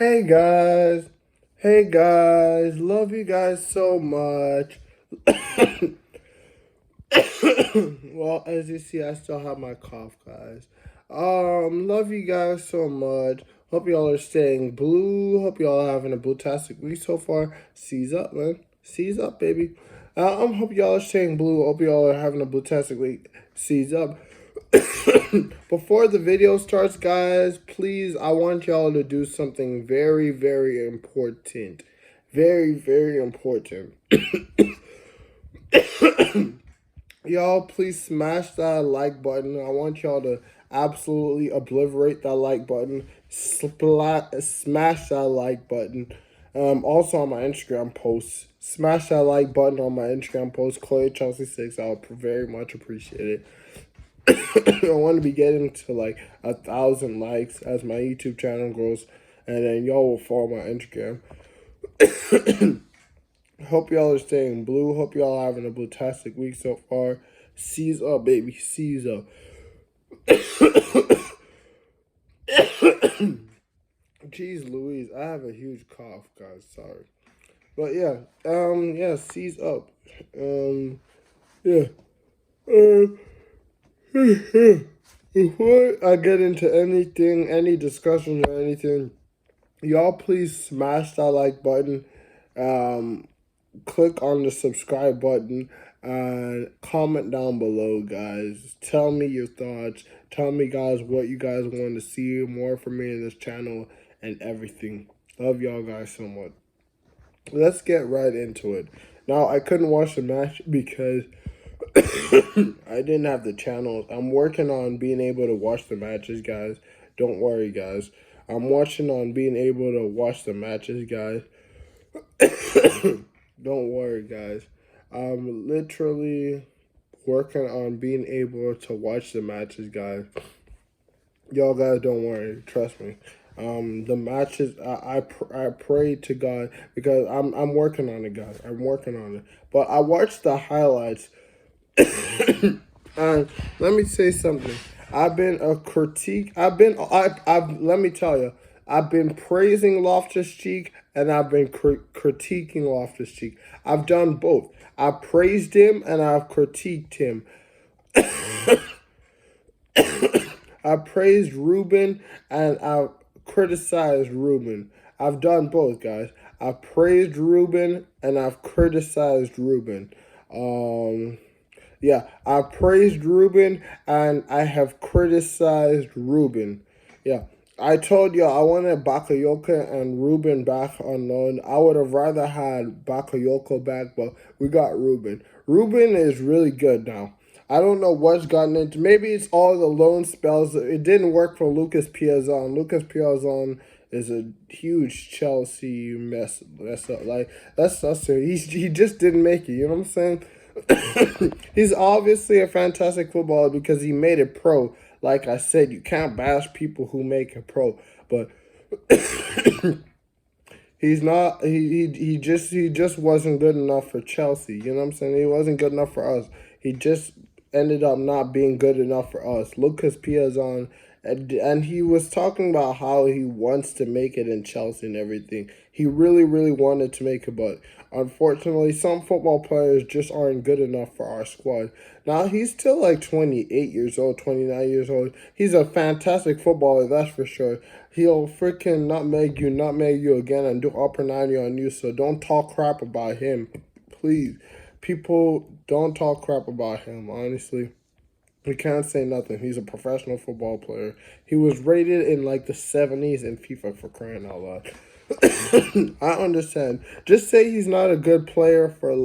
Hey guys, hey guys, love you guys so much. Well, as you see, I still have my cough, guys. Love you guys so much. Hope y'all are staying blue. Hope y'all are having a blue-tastic week so far. Seize up, man. Seize up, baby. Hope y'all are staying blue. Hope y'all are having a blue-tastic week. Seize up. Before the video starts, guys, please, I want y'all to do something very, very important. Very, very important. Y'all, please smash that like button. I want y'all to absolutely obliterate that like button. Smash that like button. Also on my Instagram posts, smash that like button on my Instagram post, Chloe Chelsea 6. I would very much appreciate it. I want to be getting to like 1,000 likes as my YouTube channel grows, and then y'all will follow my Instagram. Hope y'all are staying blue. Hope y'all are having a blue-tastic week so far. Seize up, baby. Seize up. Jeez Louise, I have a huge cough, guys. Sorry. But yeah, seize up. Yeah. Before I get into anything, any discussion or anything, y'all please smash that like button. Click on the subscribe button and comment down below, guys. Tell me your thoughts. Tell me, guys, what you guys want to see more from me in this channel and everything. Love y'all guys so much. Let's get right into it. Now, I couldn't watch the match because I didn't have the channel. I'm working on being able to watch the matches, guys. Don't worry, guys. I'm watching on being able to watch the matches, guys. Don't worry, guys. I'm literally working on being able to watch the matches, guys. Y'all guys, don't worry. Trust me. The matches, I pray to God because I'm working on it, guys. I'm working on it. But I watched the highlights. And let me say something. I've been a critique. I've let me tell you. I've been praising Loftus-Cheek and I've been critiquing Loftus-Cheek. I've done both. I've praised him and I've critiqued him. I praised Ruben and I've criticized Ruben. I've done both, guys. I've praised Ruben and I've criticized Ruben. Yeah, I praised Ruben and I have criticized Ruben. Yeah, I told you I wanted Bakayoko and Ruben back on loan. I would have rather had Bakayoko back, but we got Ruben. Ruben is really good now. I don't know what's gotten into. Maybe it's all the loan spells. It didn't work for Lucas Piazon. Lucas Piazon is a huge Chelsea mess up. Like that's us. He just didn't make it. You know what I'm saying? He's obviously a fantastic footballer because he made it pro. Like I said, you can't bash people who make it pro, but he's not. He just wasn't good enough for Chelsea. You know what I'm saying? He wasn't good enough for us. He just ended up not being good enough for us. Lucas Piazon, and he was talking about how he wants to make it in Chelsea and everything. He really, really wanted to make it, but unfortunately, some football players just aren't good enough for our squad. Now, he's still like 28 years old, 29 years old. He's a fantastic footballer, that's for sure. He'll freaking nutmeg you again, and do upper 90 on you, so don't talk crap about him, please. People, don't talk crap about him, honestly. We can't say nothing. He's a professional football player. He was rated in like the 70s in FIFA, for crying out loud. I understand. Just say he's not a good player for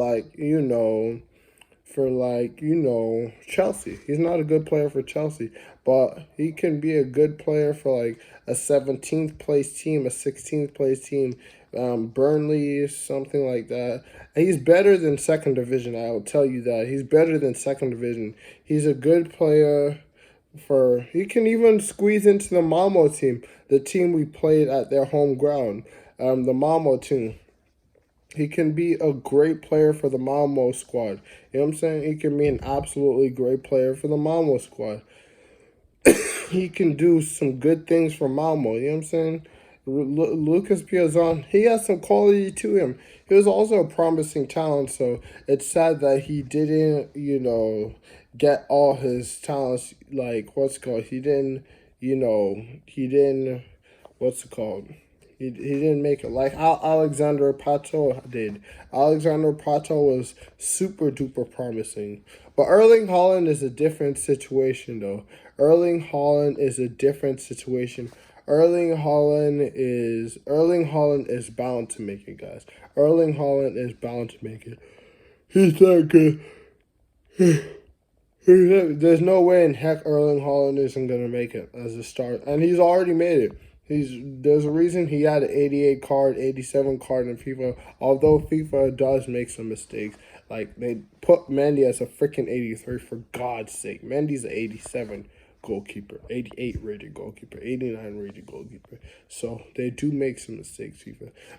Chelsea. He's not a good player for Chelsea, but he can be a good player for like a 17th place team, a 16th place team, Burnley, something like that. And he's better than second division. I will tell you that. He's better than second division. He's a good player he can even squeeze into the Malmo team, the team we played at their home ground, the Malmo team. He can be a great player for the Malmo squad. You know what I'm saying? He can be an absolutely great player for the Malmo squad. He can do some good things for Malmo. You know what I'm saying? Lucas Piazon, he has some quality to him. He was also a promising talent, so it's sad that he didn't, get all his talents. Like what's it called? He didn't. What's it called? He didn't make it like Alexander Pato did. Alexander Pato was super duper promising. But Erling Haaland is a different situation though. Erling Haaland is a different situation. Erling Haaland is bound to make it, guys. Erling Haaland is bound to make it. He's that good. There's no way in heck Erling Haaland isn't gonna make it as a start, and he's already made it. There's a reason he had an 88 card, 87 card in FIFA. Although FIFA does make some mistakes, like they put Mendy as a freaking 83 for God's sake. Mendy's an 87 goalkeeper, 88 rated goalkeeper, 89 rated goalkeeper. So they do make some mistakes.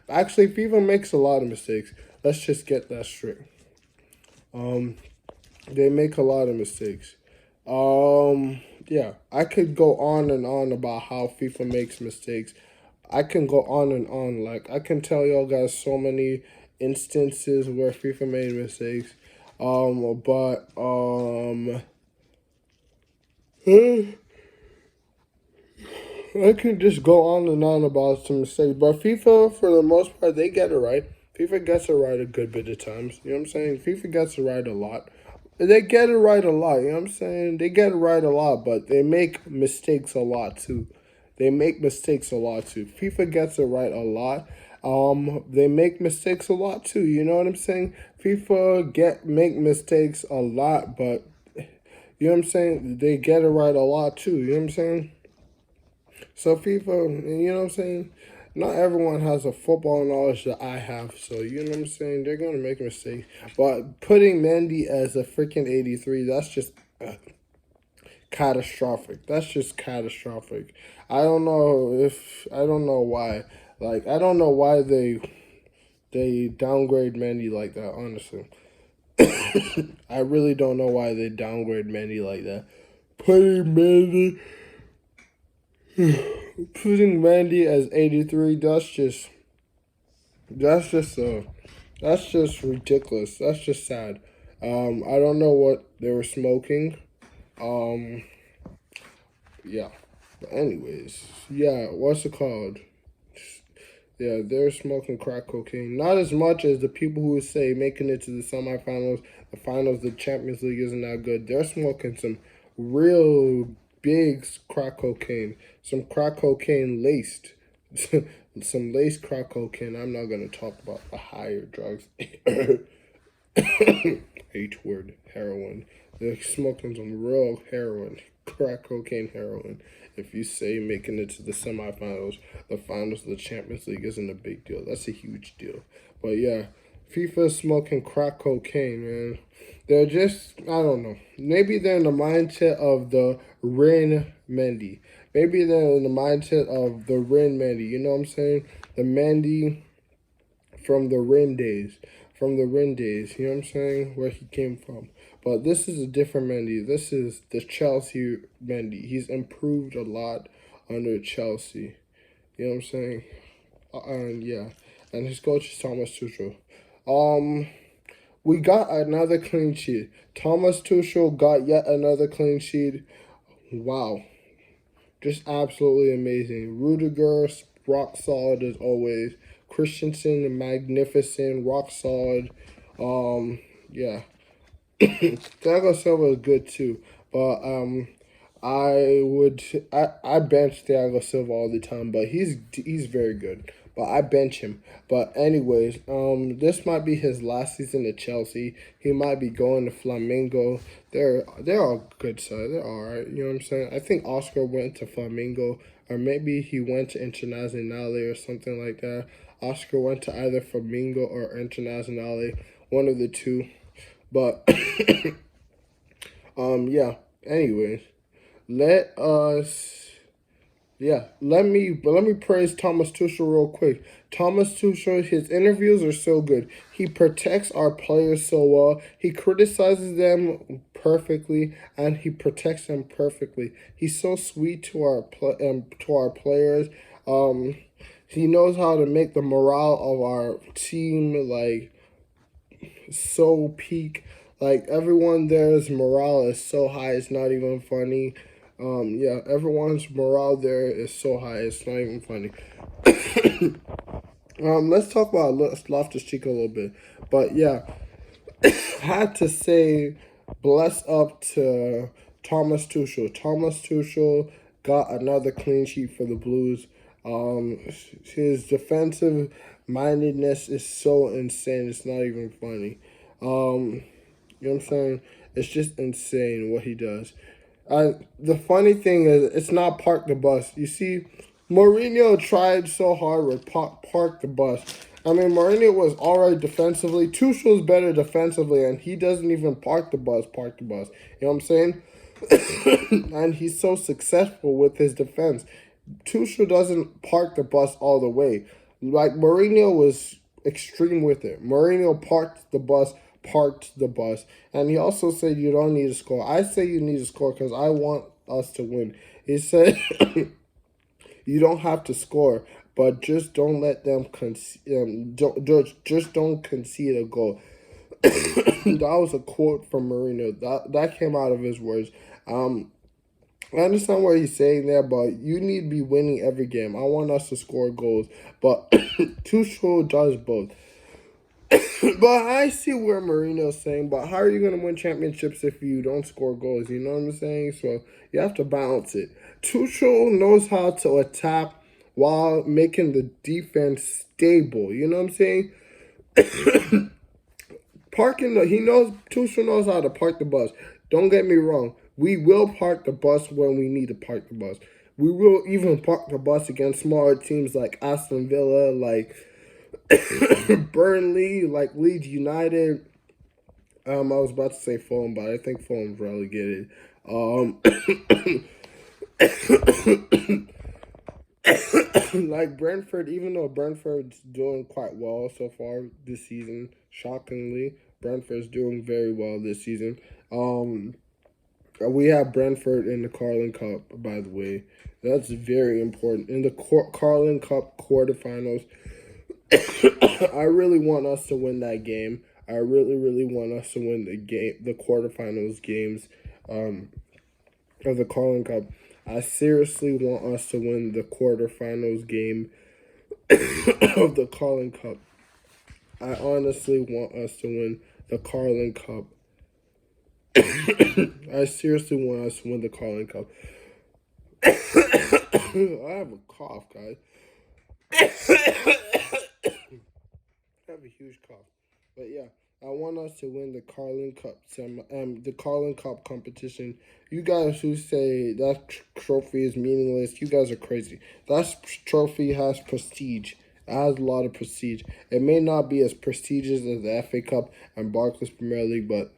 Actually, FIFA makes a lot of mistakes. Let's just get that straight. They make a lot of mistakes. Yeah, I could go on and on about how FIFA makes mistakes. I can go on and on. Like, I can tell y'all guys so many instances where FIFA made mistakes. But, I can just go on and on about some mistakes. But FIFA, for the most part, they get it right. FIFA gets it right a good bit of times. You know what I'm saying? FIFA gets it right a lot. They get it right a lot, you know what I'm saying? They get it right a lot, but they make mistakes a lot too. They make mistakes a lot too. FIFA gets it right a lot. They make mistakes a lot too, you know what I'm saying? FIFA make mistakes a lot, but you know what I'm saying? They get it right a lot too, you know what I'm saying? So FIFA, you know what I'm saying? Not everyone has a football knowledge that I have, so you know what I'm saying? They're going to make mistakes. But putting Mendy as a freaking 83, that's just catastrophic. That's just catastrophic. I don't know why. Like, I don't know why they downgrade Mendy like that, honestly. I really don't know why they downgrade Mendy like that. Putting Mendy Putting Randy as 83, that's just ridiculous. That's just sad. I don't know what they were smoking. Um, yeah. But anyways, yeah, what's it called? Yeah, they're smoking crack cocaine. Not as much as the people who say making it to the semifinals, the finals, the Champions League isn't that good. They're smoking some real big crack cocaine. Some crack cocaine laced. Some laced crack cocaine. I'm not going to talk about the higher drugs. H word, heroin. They're smoking some real heroin, crack cocaine heroin. If you say making it to the semifinals, the finals of the Champions League isn't a big deal. That's a huge deal. But yeah, FIFA smoking crack cocaine, man. They're just, I don't know. Maybe they're in the mindset of the Rin Mendy. Maybe they're in the mindset of the Rin Mendy. You know what I'm saying? The Mendy from the Rin days. From the Rin days, you know what I'm saying? Where he came from. But this is a different Mendy. This is the Chelsea Mendy. He's improved a lot under Chelsea. You know what I'm saying? And yeah. And his coach is Thomas Tuchel. We got another clean sheet. Thomas Tuchel got yet another clean sheet. Wow. Just absolutely amazing. Rudiger, rock solid as always. Christensen, magnificent, rock solid. Yeah. Thiago Silva is good too, but I bench Thiago Silva all the time, but he's very good. But I bench him. But anyways, this might be his last season at Chelsea. He might be going to Flamengo. They're all good side. They're all right. You know what I'm saying? I think Oscar went to Flamengo, or maybe he went to Internazionale or something like that. Oscar went to either Flamengo or Internazionale, one of the two. But yeah. Anyways, let us let me praise Thomas Tuchel real quick. Thomas Tuchel, his interviews are so good. He protects our players so well. He criticizes them perfectly, and he protects them perfectly. He's so sweet to our players. He knows how to make the morale of our team like so peak. Like everyone there's morale is so high, it's not even funny. Yeah, everyone's morale there is so high, it's not even funny. Let's talk about Loftus-Cheek a little bit, but yeah, had to say, bless up to Thomas Tuchel. Thomas Tuchel got another clean sheet for the Blues. His defensive mindedness is so insane. It's not even funny. You know what I'm saying? It's just insane what he does. The funny thing is, it's not park the bus. You see, Mourinho tried so hard with park the bus. I mean, Mourinho was alright defensively. Tuchel's better defensively, and he doesn't even park the bus. Park the bus. You know what I'm saying? And he's so successful with his defense. Tuchel doesn't park the bus all the way. Like Mourinho was extreme with it. Mourinho parked the bus, and he also said you don't need to score. I say you need to score because I want us to win. He said you don't have to score, but just don't let them just don't concede a goal. That was a quote from Mourinho. That came out of his words. I understand what he's saying there, but you need to be winning every game. I want us to score goals, but Tuchel does both. But I see where Mourinho's saying, but how are you going to win championships if you don't score goals? You know what I'm saying? So you have to balance it. Tuchel knows how to attack while making the defense stable. You know what I'm saying? Tuchel knows how to park the bus. Don't get me wrong. We will park the bus when we need to park the bus. We will even park the bus against smaller teams like Aston Villa, like Burnley, like Leeds United. I was about to say Fulham, but I think Fulham's relegated. Like Brentford, even though Brentford's doing quite well so far this season, shockingly, Brentford's doing very well this season. We have Brentford in the Carling Cup, by the way. That's very important. In the Carling Cup quarterfinals, I really want us to win that game. I really, really want us to win the quarterfinals games of the Carling Cup. I seriously want us to win the quarterfinals game of the Carling Cup. I honestly want us to win the Carling Cup. I seriously want us to win the Carling Cup. I have a cough, guys. I have a huge cough. But yeah, I want us to win the Carling Cup the Carling Cup competition. You guys who say that trophy is meaningless, you guys are crazy. That trophy has prestige. It has a lot of prestige. It may not be as prestigious as the FA Cup and Barclays Premier League, but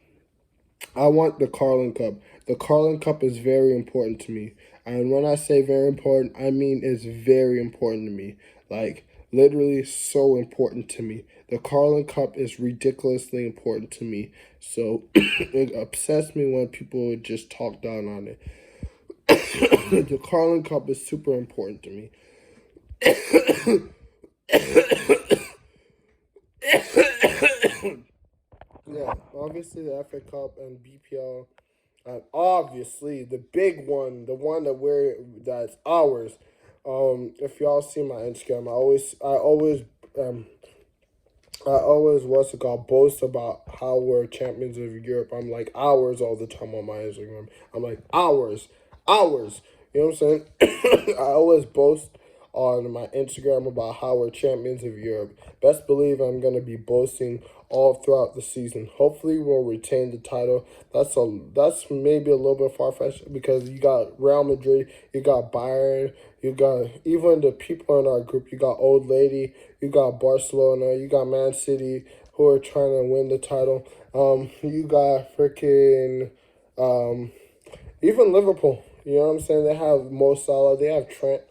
I want the Carling Cup. The Carling Cup is very important to me. And when I say very important, I mean it's very important to me. Like, literally so important to me. The Carling Cup is ridiculously important to me. So, it upsets me when people just talk down on it. The Carling Cup is super important to me. Yeah, obviously the FA Cup and BPL, and obviously the big one, the one that's ours. If y'all see my Instagram, I always what's it called boast about how we're champions of Europe. I'm like ours all the time on my Instagram. I'm like ours. You know what I'm saying? I always boast on my Instagram about how we're champions of Europe. Best believe I'm gonna be boasting all throughout the season. Hopefully we'll retain the title. That's maybe a little bit far-fetched because you got Real Madrid, you got Bayern, you got even the people in our group. You got Old Lady, you got Barcelona, you got Man City who are trying to win the title. You got freaking even Liverpool. You know what I'm saying? They have Mo Salah, they have Trent,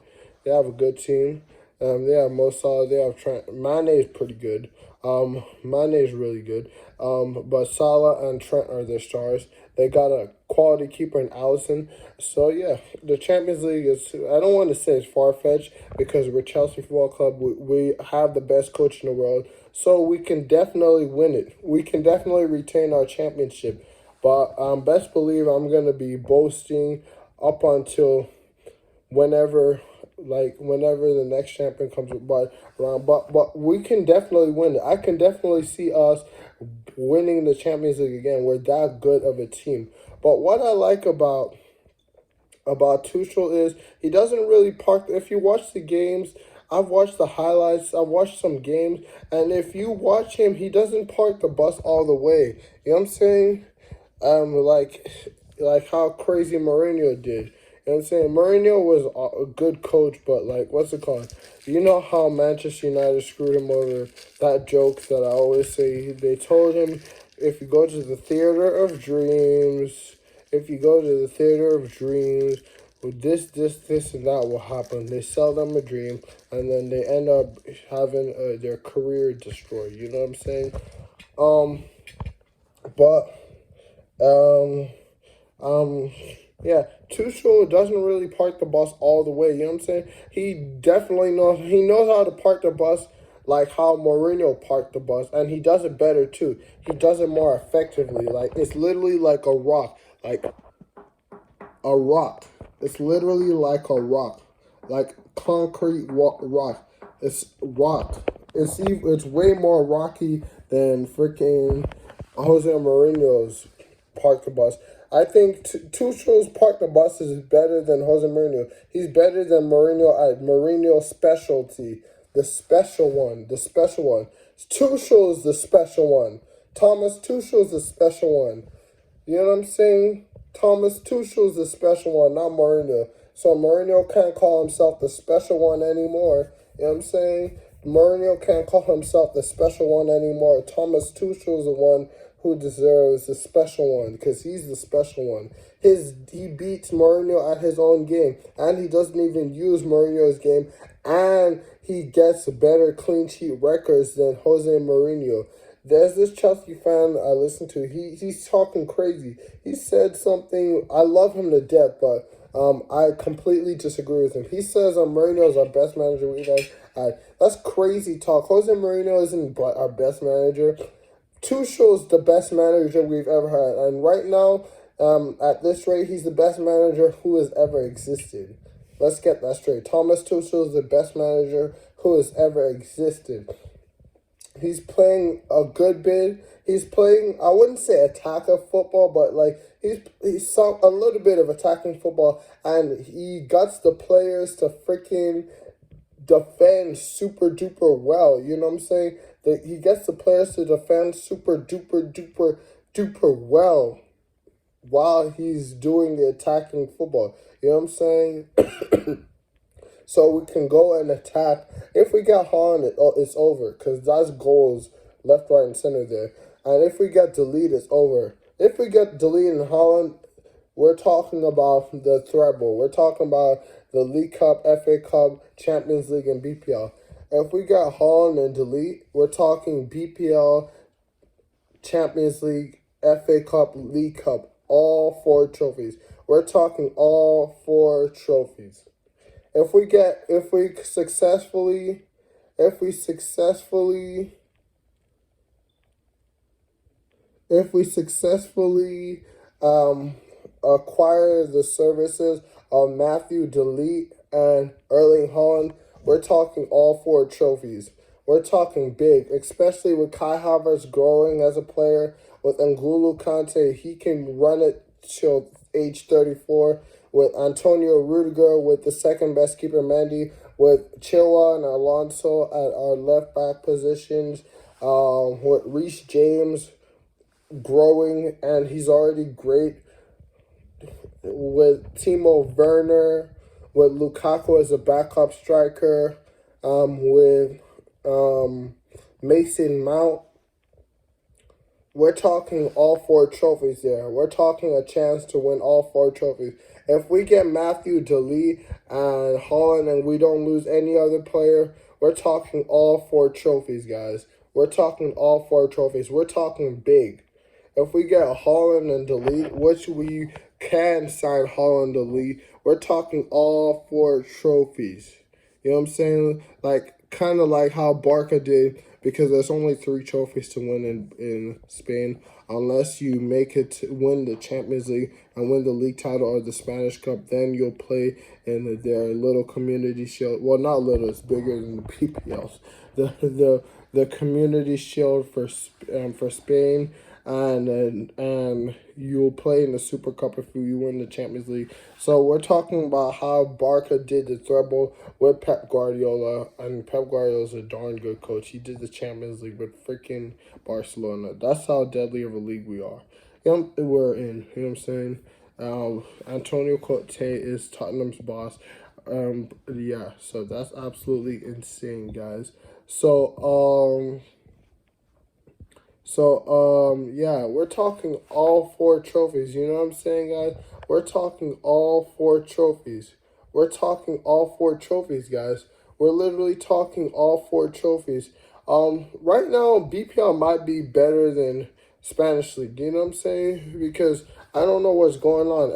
they have a good team. They have Mo Salah, they have Trent. Mane is pretty good. Mane is really good. But Salah and Trent are their stars. They got a quality keeper in Allison. So yeah, the Champions League is. I don't want to say it's far fetched because we're Chelsea Football Club. We have the best coach in the world, so we can definitely win it. We can definitely retain our championship. But best believe I'm gonna be boasting up until whenever the next champion comes by around. But we can definitely win it. I can definitely see us winning the Champions League again. We're that good of a team. But what I like about Tuchel is he doesn't really park. If you watch the games, I've watched the highlights. I've watched some games, and if you watch him, he doesn't park the bus all the way. You know what I'm saying? Like how crazy Mourinho did. You know what I'm saying? Mourinho was a good coach, but like, what's it called? You know how Manchester United screwed him over? That joke that I always say. They told him, if you go to the theater of dreams, if you go to the theater of dreams, well, this, and that will happen. They sell them a dream, and then they end up having their career destroyed. You know what I'm saying? Um, but um, um, yeah, Tuchel doesn't really park the bus all the way. You know what I'm saying? He definitely knows how to park the bus like how Mourinho parked the bus, and he does it better too. He does it more effectively. Like it's literally like a rock, like a rock. It's literally like a rock, like concrete rock. It's rock. It's way more rocky than freaking Jose Mourinho's park the bus. I think Tuchel's park the bus is better than Jose Mourinho. He's better than Mourinho at Mourinho's specialty, the special one, the special one. Tuchel's the special one. Thomas Tuchel's the special one. You know what I'm saying? Thomas Tuchel's the special one, not Mourinho. So Mourinho can't call himself the special one anymore. You know what I'm saying? Mourinho can't call himself the special one anymore. Thomas Tuchel's the one who deserves the special one because he's the special one. He beats Mourinho at his own game, and he doesn't even use Mourinho's game, and he gets better clean sheet records than Jose Mourinho. There's this Chelsea fan I listen to. He's talking crazy. He said something. I love him to death, but I completely disagree with him. He says Mourinho is our best manager we've ever had. That's crazy talk. Jose Mourinho isn't our best manager. Tuchel's the best manager we've ever had, and right now, at this rate, he's the best manager who has ever existed. Let's get that straight. Thomas Tuchel is the best manager who has ever existed. He's playing a good bit. He's playing, I wouldn't say attacker football, but like he's a little bit of attacking football, and he guts the players to freaking defend super duper well. You know what I'm saying? That he gets the players to defend super duper well while he's doing the attacking football. You know what I'm saying? So we can go and attack. If we get Haaland, it's over because that's goals left, right, and center there. And if we get deleted, it's over. If we get deleted in Haaland, we're talking about the treble. We're talking about the League Cup, FA Cup, Champions League, and BPL. If we got Haaland and delete, we're talking BPL, Champions League, FA Cup, League Cup, all 4 trophies. We're talking all 4 trophies. If we successfully acquire the services of Matthew Delete and Erling Haaland, we're talking all 4 trophies. We're talking big, especially with Kai Havertz growing as a player. With N'Golo Kante, he can run it till age 34. With Antonio Rudiger, with the second best keeper, Mendy, with Chilwell and Alonso at our left back positions, with Reece James growing, and he's already great, with Timo Werner, with Lukaku as a backup striker, with Mason Mount. We're talking all 4 trophies there. We're talking a chance to win all 4 trophies. If we get Matthew Delete and Haaland and we don't lose any other player, we're talking all 4 trophies, guys. We're talking all 4 trophies. We're talking big. if we get Holland and delete, which we can sign Holland delete, we're talking all four trophies. You know what I'm saying? Like kind of like how Barca did, because there's only three trophies to win in Spain. Unless you make it to win the Champions League and win the league title or the Spanish Cup, then you'll play in their little community shield. Well, not little; it's bigger than the PPLs. The community shield for Spain, and you'll play in the Super Cup if you win the Champions League. So we're talking about how Barca did the treble with Pep Guardiola, and Pep Guardiola's a darn good coach. He did the Champions League with freaking Barcelona. That's how deadly of a league we are. We're in. You know what I'm saying? Antonio Conte is Tottenham's boss. Yeah, so that's absolutely insane, guys. So, yeah, we're talking all four trophies. You know what I'm saying, guys? We're talking all four trophies. We're talking all four trophies, guys. We're literally talking all four trophies. Right now, BPL might be better than Spanish League. You know what I'm saying? Because I don't know what's going on.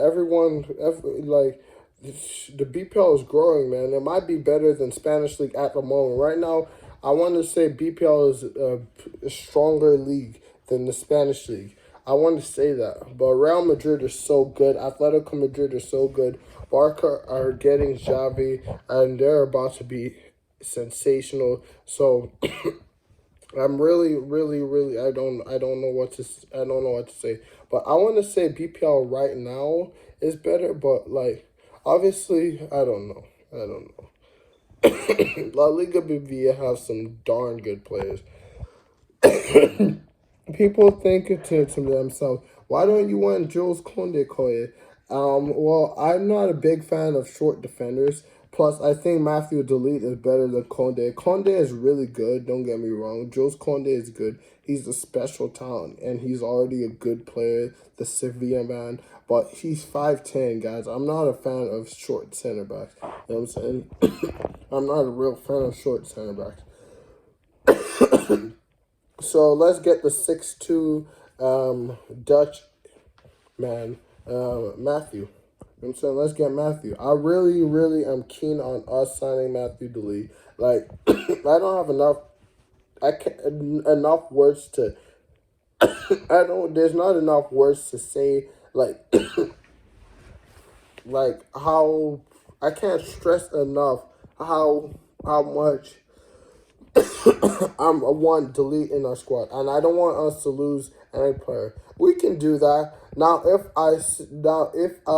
Like, the BPL is growing, man. It might be better than Spanish League at the moment. Right now, I want to say BPL is a stronger league than the Spanish League. I want to say that. But Real Madrid is so good. Atletico Madrid is so good. Barca are getting Xavi, and they're about to be sensational. So I'm really I don't know what to say. But I want to say BPL right now is better, but like obviously I don't know. I don't know. La Liga BBVA has some darn good players. People think to themselves, why don't you want Jules Koundé, Koye? Well, I'm not a big fan of short defenders. Plus, I think Matthew Delete is better than Koundé. Koundé is really good, don't get me wrong. Jules Koundé is good. He's a special talent, and he's already a good player, the Sevilla man. But he's 5'10", guys. I'm not a fan of short center backs. You know what I'm saying? I'm not a real fan of short center backs. So let's get the 6'2" Dutch man, Matthew. You know what I'm saying? Let's get Matthew. I really am keen on us signing Matthew Delete. Like, I don't have enough words to, there's not enough words to say, like, like how, I can't stress enough how much I want Delete in our squad, and I don't want us to lose any player. We can do that. If I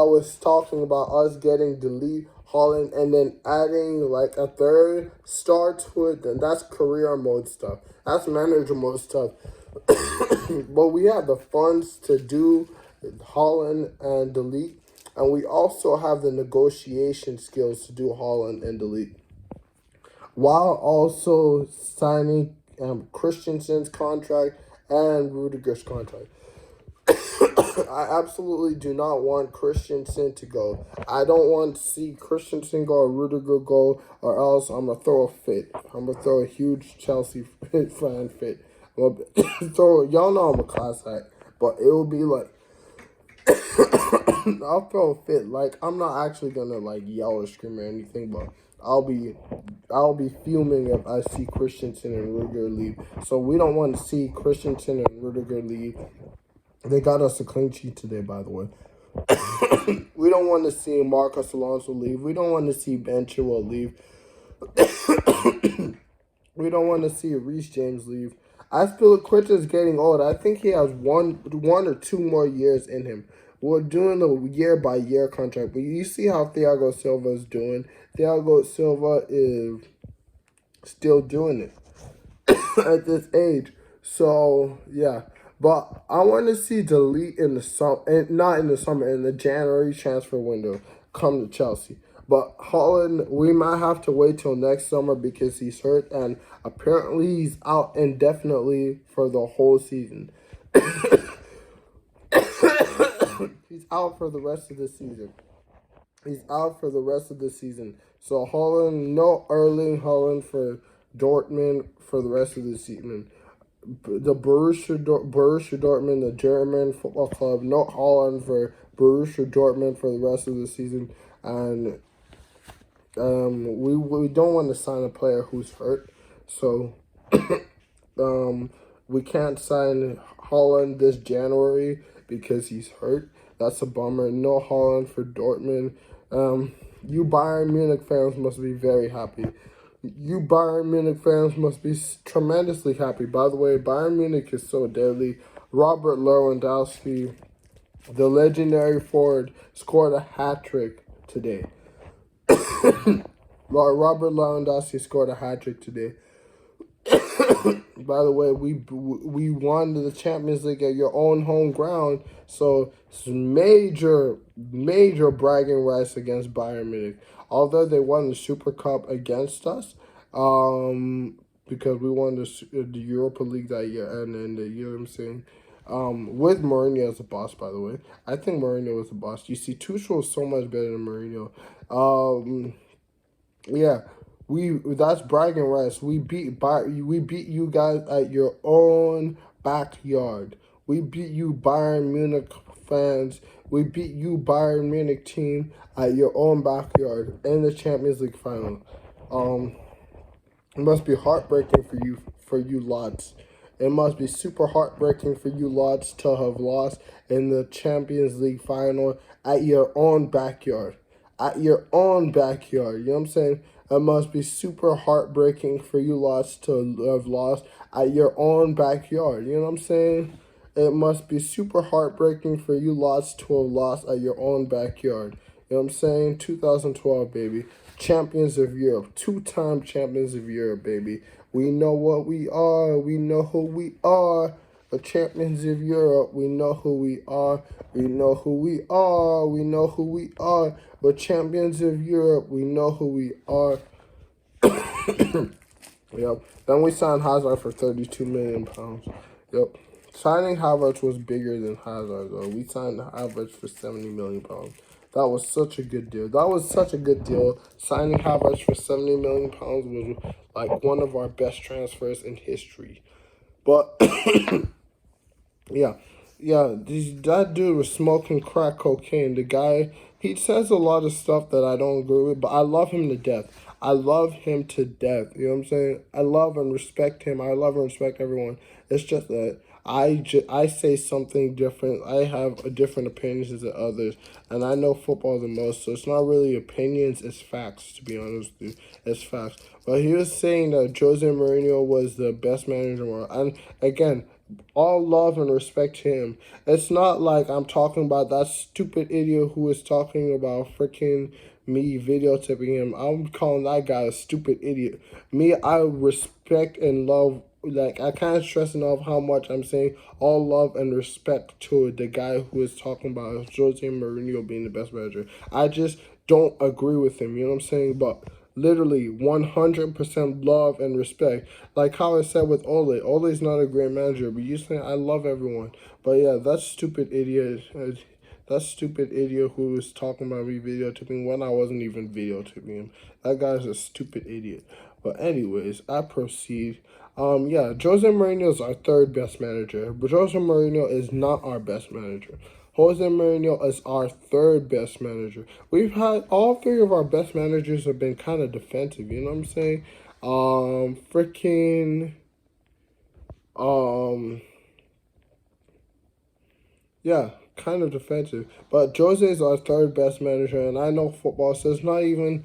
was talking about us getting Delete, Holland, and then adding like a third star to it, then that's career mode stuff. That's manager mode stuff. But we have the funds to do Holland and Delete, and we also have the negotiation skills to do Holland and Delete, while also signing Christensen's contract and Rudiger's contract. I absolutely do not want Christensen to go. I don't want to see Christensen go or Rudiger go, or else I'm going to throw a fit. I'm going to throw a huge Chelsea fan fit. Y'all know I'm a class act, but it will be like, I'll throw a fit. Like, I'm not actually going to like yell or scream or anything, but I'll be fuming if I see Christensen and Rudiger leave. So we don't want to see Christensen and Rudiger leave. They got us a clean sheet today, by the way. We don't want to see Marcos Alonso leave. We don't want to see Ben Chilwell leave. We don't want to see Reece James leave. Aspilicueta is getting old. I think he has one or two more years in him. We're doing a year-by-year contract. But you see how Thiago Silva is doing. Thiago Silva is still doing it at this age. So, yeah. But I want to see Delete in the summer, not in the summer, in the January transfer window, come to Chelsea. But Holland, we might have to wait till next summer because he's hurt, and apparently he's out indefinitely for the whole season. He's out for the rest of the season. He's out for the rest of the season. So Holland, no Erling Holland for Dortmund for the rest of the season. the Borussia Dortmund, the German football club, no Holland for Borussia Dortmund for the rest of the season, and we don't want to sign a player who's hurt, so um, we can't sign Holland this January because he's hurt. That's a bummer. No Holland for Dortmund. You Bayern Munich fans must be very happy. You Bayern Munich fans must be tremendously happy. By the way, Bayern Munich is so deadly. Robert Lewandowski, the legendary forward, scored a hat trick today. Robert Lewandowski scored a hat trick today. By the way, we won the Champions League at your own home ground, so it's major bragging rights against Bayern Munich. Although they won the Super Cup against us, because we won the Europa League that year, and then you know what I'm saying. With Mourinho as the boss, by the way, I think Mourinho was the boss. You see, Tuchel is so much better than Mourinho. Yeah, that's bragging rights. We beat you guys at your own backyard. We beat you Bayern Munich fans. We beat you Bayern Munich team at your own backyard in the Champions League final. It must be heartbreaking for you lots. It must be super heartbreaking for you lots to have lost in the Champions League final at your own backyard. At your own backyard. You know what I'm saying? It must be super heartbreaking for you lots to have lost at your own backyard. You know what I'm saying? It must be super heartbreaking for you lots to have lost at your own backyard. You know what I'm saying? 2012, baby. Champions of Europe. Two-time champions of Europe, baby. We know what we are. We know who we are. The champions of Europe. We know who we are. We know who we are. We know who we are. We're champions of Europe. We know who we are. Yep. Then we signed Hazard for £32 million. Yep. Signing Havertz was bigger than Hazard, though. We signed Havertz for £70 million. That was such a good deal. That was such a good deal. Signing Havertz for £70 million was like one of our best transfers in history. But yeah, that dude was smoking crack cocaine. The guy, he says a lot of stuff that I don't agree with, but I love him to death. I love him to death. You know what I'm saying? I love and respect him. I love and respect everyone. It's just that I say something different. I have different opinions than others, and I know football the most, so it's not really opinions, it's facts, to be honest with you. It's facts. But he was saying that Jose Mourinho was the best manager in the world. And again, all love and respect to him. It's not like I'm talking about that stupid idiot who was talking about freaking me videotaping him. I'm calling that guy a stupid idiot. Me, I respect and love. Like, I can't stress enough how much I'm saying all love and respect to the guy who is talking about Jose Mourinho being the best manager. I just don't agree with him, you know what I'm saying? But literally 100% love and respect. Like how I said with Ole. Ole's not a great manager, but you saying I love everyone. But yeah, that stupid idiot. That stupid idiot who was talking about me videotaping when I wasn't even videotaping him. That guy's a stupid idiot. But anyways, I proceed. Yeah, Jose Mourinho is our third best manager, but Jose Mourinho is not our best manager. Jose Mourinho is our third best manager. We've had all three of our best managers have been kind of defensive. You know what I'm saying? Yeah, kind of defensive. But Jose is our third best manager, and I know football, so it's not even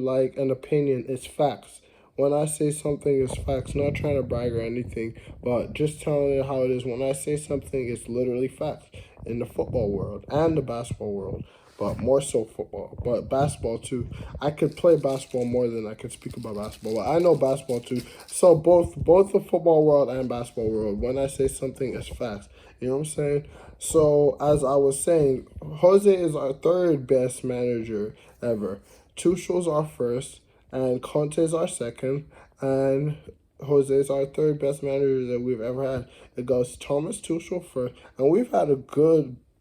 like an opinion, it's facts. When I say something, it's facts. Not trying to brag or anything, but just telling it how it is. When I say something, it's literally facts in the football world and the basketball world, but more so football, but basketball too. I could play basketball more than I could speak about basketball. But I know basketball too. So both the football world and basketball world, when I say something, it's facts. You know what I'm saying? So as I was saying, Jose is our third best manager ever. Tuchel's our first, and Conte's our second, and Jose is our third best manager that we've ever had. It goes Thomas Tuchel first, and we've had a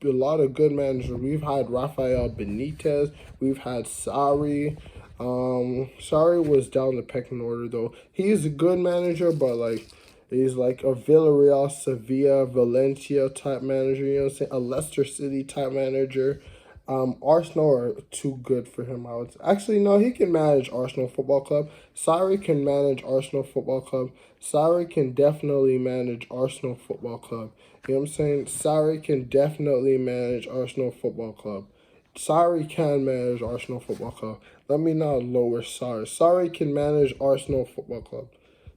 lot of good managers. We've had Rafael Benitez, we've had Sarri, Sorry was down the pecking order though. He's a good manager, but like he's like a Villarreal, Sevilla, Valencia type manager. You know what I'm saying? A Leicester City type manager. Arsenal are too good for him. I would actually no. He can manage Arsenal Football Club. Sorry can manage Arsenal Football Club. Sorry can definitely manage Arsenal Football Club. You know what I'm saying? Sorry can definitely manage Arsenal Football Club. Sorry can manage Arsenal Football Club. Let me not lower Sorry. Sorry can manage Arsenal Football Club.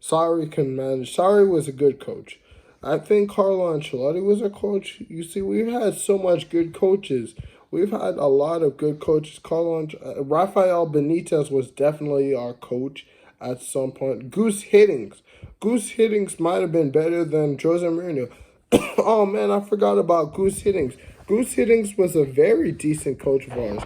Sorry can manage. Sorry was a good coach. I think Carlo Ancelotti was a coach. You see, we've had so much good coaches. We've had a lot of good coaches. Rafael Benitez was definitely our coach at some point. Goose Hiddings. Goose Hiddings might have been better than Jose Mourinho. Oh man, I forgot about Goose Hiddings. Goose Hiddings was a very decent coach of ours.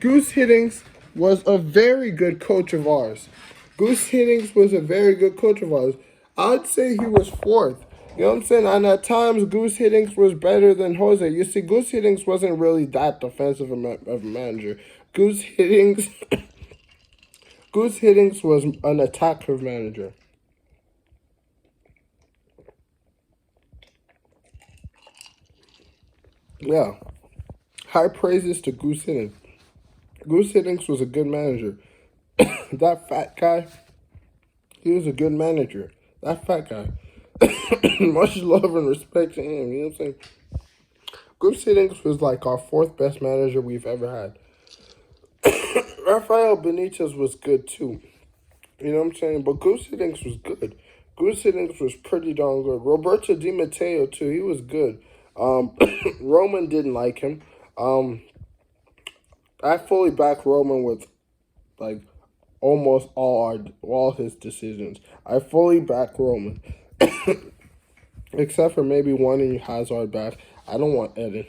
Goose Hiddings was a very good coach of ours. Goose Hiddings was a very good coach of ours. I'd say he was fourth. You know what I'm saying? And at times, Goose Hiddings was better than Jose. You see, Goose Hiddings wasn't really that defensive of a manager. Goose Hiddings, Goose Hiddings was an attacking manager. Yeah, high praises to Goose Hiddings. Goose Hiddings was a good manager. That fat guy, he was a good manager. That fat guy. Much love and respect to him. You know what I'm saying? Goose Hiddings was like our fourth best manager we've ever had. Rafael Benitez was good too. You know what I'm saying? But Goose Hiddings was good. Goose Hiddings was pretty darn good. Roberto Di Matteo too. He was good. Roman didn't like him. I fully back Roman with like almost all his decisions. I fully back Roman. Except for maybe wanting Hazard back. I don't want Eden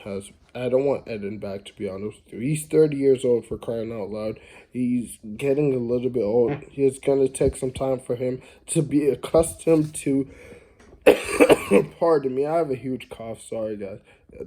back, to be honest with you. He's 30 years old, for crying out loud. He's getting a little bit old. It's going to take some time for him to be accustomed to pardon me, I have a huge cough, sorry guys.